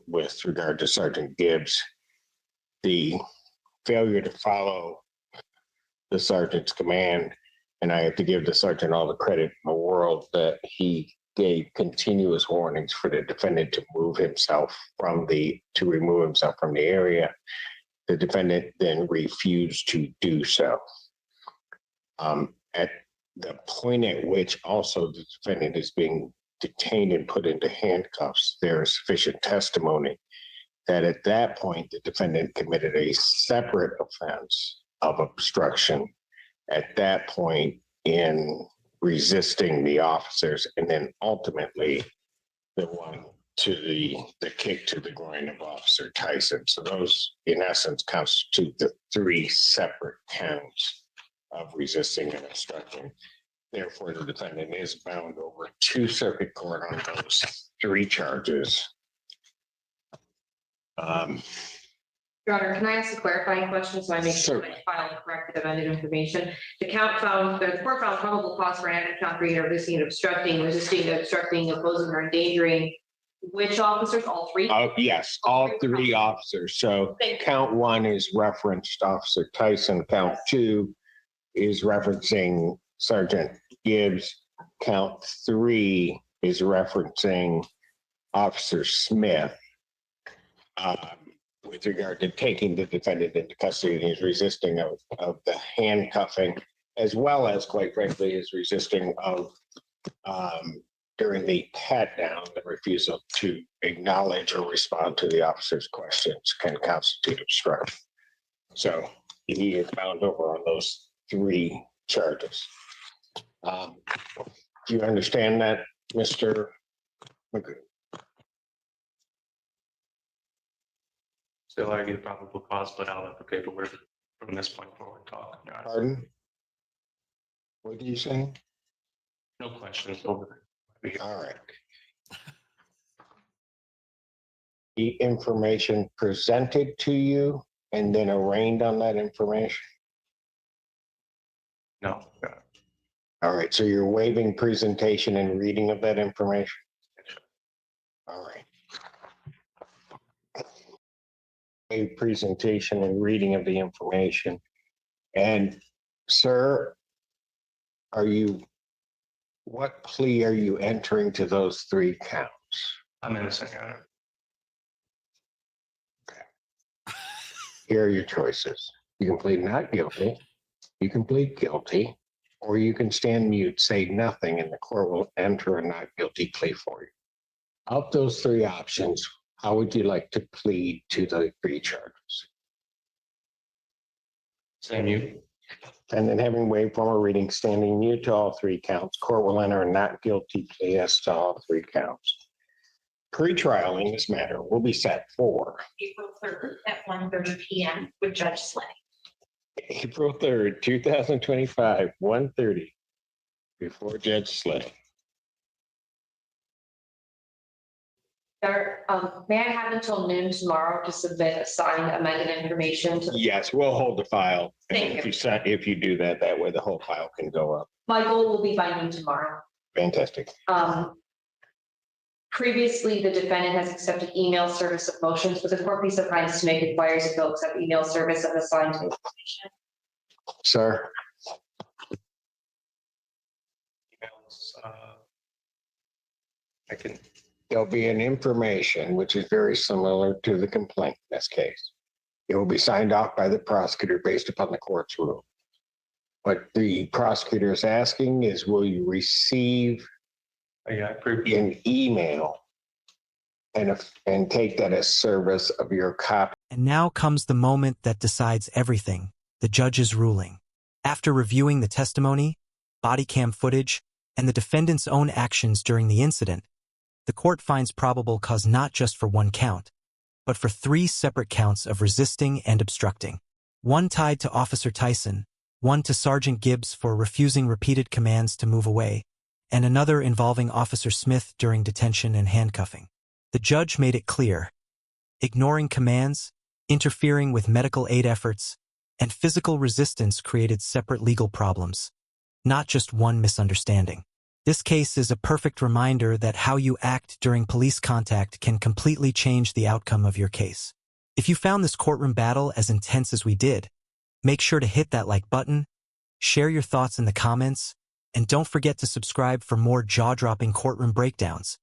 with regard to Sergeant Gibbs, the failure to follow the sergeant's command, and I have to give the sergeant all the credit in the world that he gave continuous warnings for the defendant to remove himself from the area. The defendant then refused to do so. At the point at which also the defendant is being detained and put into handcuffs, there is sufficient testimony that at that point, the defendant committed a separate offense of obstruction at that point in resisting the officers, and then ultimately the one to the kick to the groin of Officer Tyson. So those, in essence, constitute the 3 separate counts of resisting and obstructing. Therefore, the defendant is bound over to circuit court on those 3 charges. Your Honor, can I ask a clarifying question so I make sure Certainly. I file the correct amended information? The court found probable cause for an count 3 or resisting, obstructing, opposing, or endangering which officers? All 3? Yes, all 3 officers. So count 1 is referenced Officer Tyson. Count 2 is referencing Sergeant Gibbs. Count 3 is referencing Officer Smith. With regard to taking the defendant into custody, and he's resisting of the handcuffing, as well as, quite frankly, his resisting of during the pat down, the refusal to acknowledge or respond to the officer's questions can constitute obstruction. So he is bound over on those 3 charges. Do you understand that, Mr. Magoo? Still argue probable cause, but I'll let the paperwork from this point forward talk. Your Honor. Pardon? What do you say? No questions over. All right. The information presented to you and then arraigned on that information? No. Your Honor. All right, so you're waiving presentation and reading of that information? All right. A presentation and reading of the information. And sir, what plea are you entering to those 3 counts? I'm innocent, Your Honor. Here are your choices. You can plead not guilty, you can plead guilty, or you can stand mute, say nothing, and the court will enter a not guilty plea for you. Of those three options, how would you like to plead to the three charges? Same you. And then having waived formal reading, standing mute to all three counts, court will enter a not guilty plea as to all three counts. Pre-trial in this matter will be set for April 3rd at 1:30 PM with Judge Slay. April 3rd, 2025, 1:30 before Judge Slay. May I have until noon tomorrow to submit a signed amended information to? Yes, we'll hold the file. And Thank if you sign, if you do that, that way the whole file can go up. My goal will be by noon tomorrow. Fantastic. Previously, the defendant has accepted email service of motions, but the court be so kind as to make inquiries if they'll accept email service of the signed information. Sir, I can, there'll be an information which is very similar to the complaint in this case. It will be signed off by the prosecutor based upon the court's rule. What the prosecutor is asking is, will you receive an email and take that as service of your copy? And now comes the moment that decides everything, the judge's ruling. After reviewing the testimony, body cam footage, and the defendant's own actions during the incident, the court finds probable cause not just for one count, but for 3 separate counts of resisting and obstructing. One tied to Officer Tyson, one to Sergeant Gibbs for refusing repeated commands to move away, and another involving Officer Smith during detention and handcuffing. The judge made it clear, ignoring commands, interfering with medical aid efforts, and physical resistance created separate legal problems, not just one misunderstanding. This case is a perfect reminder that how you act during police contact can completely change the outcome of your case. If you found this courtroom battle as intense as we did, make sure to hit that like button, share your thoughts in the comments, and don't forget to subscribe for more jaw-dropping courtroom breakdowns.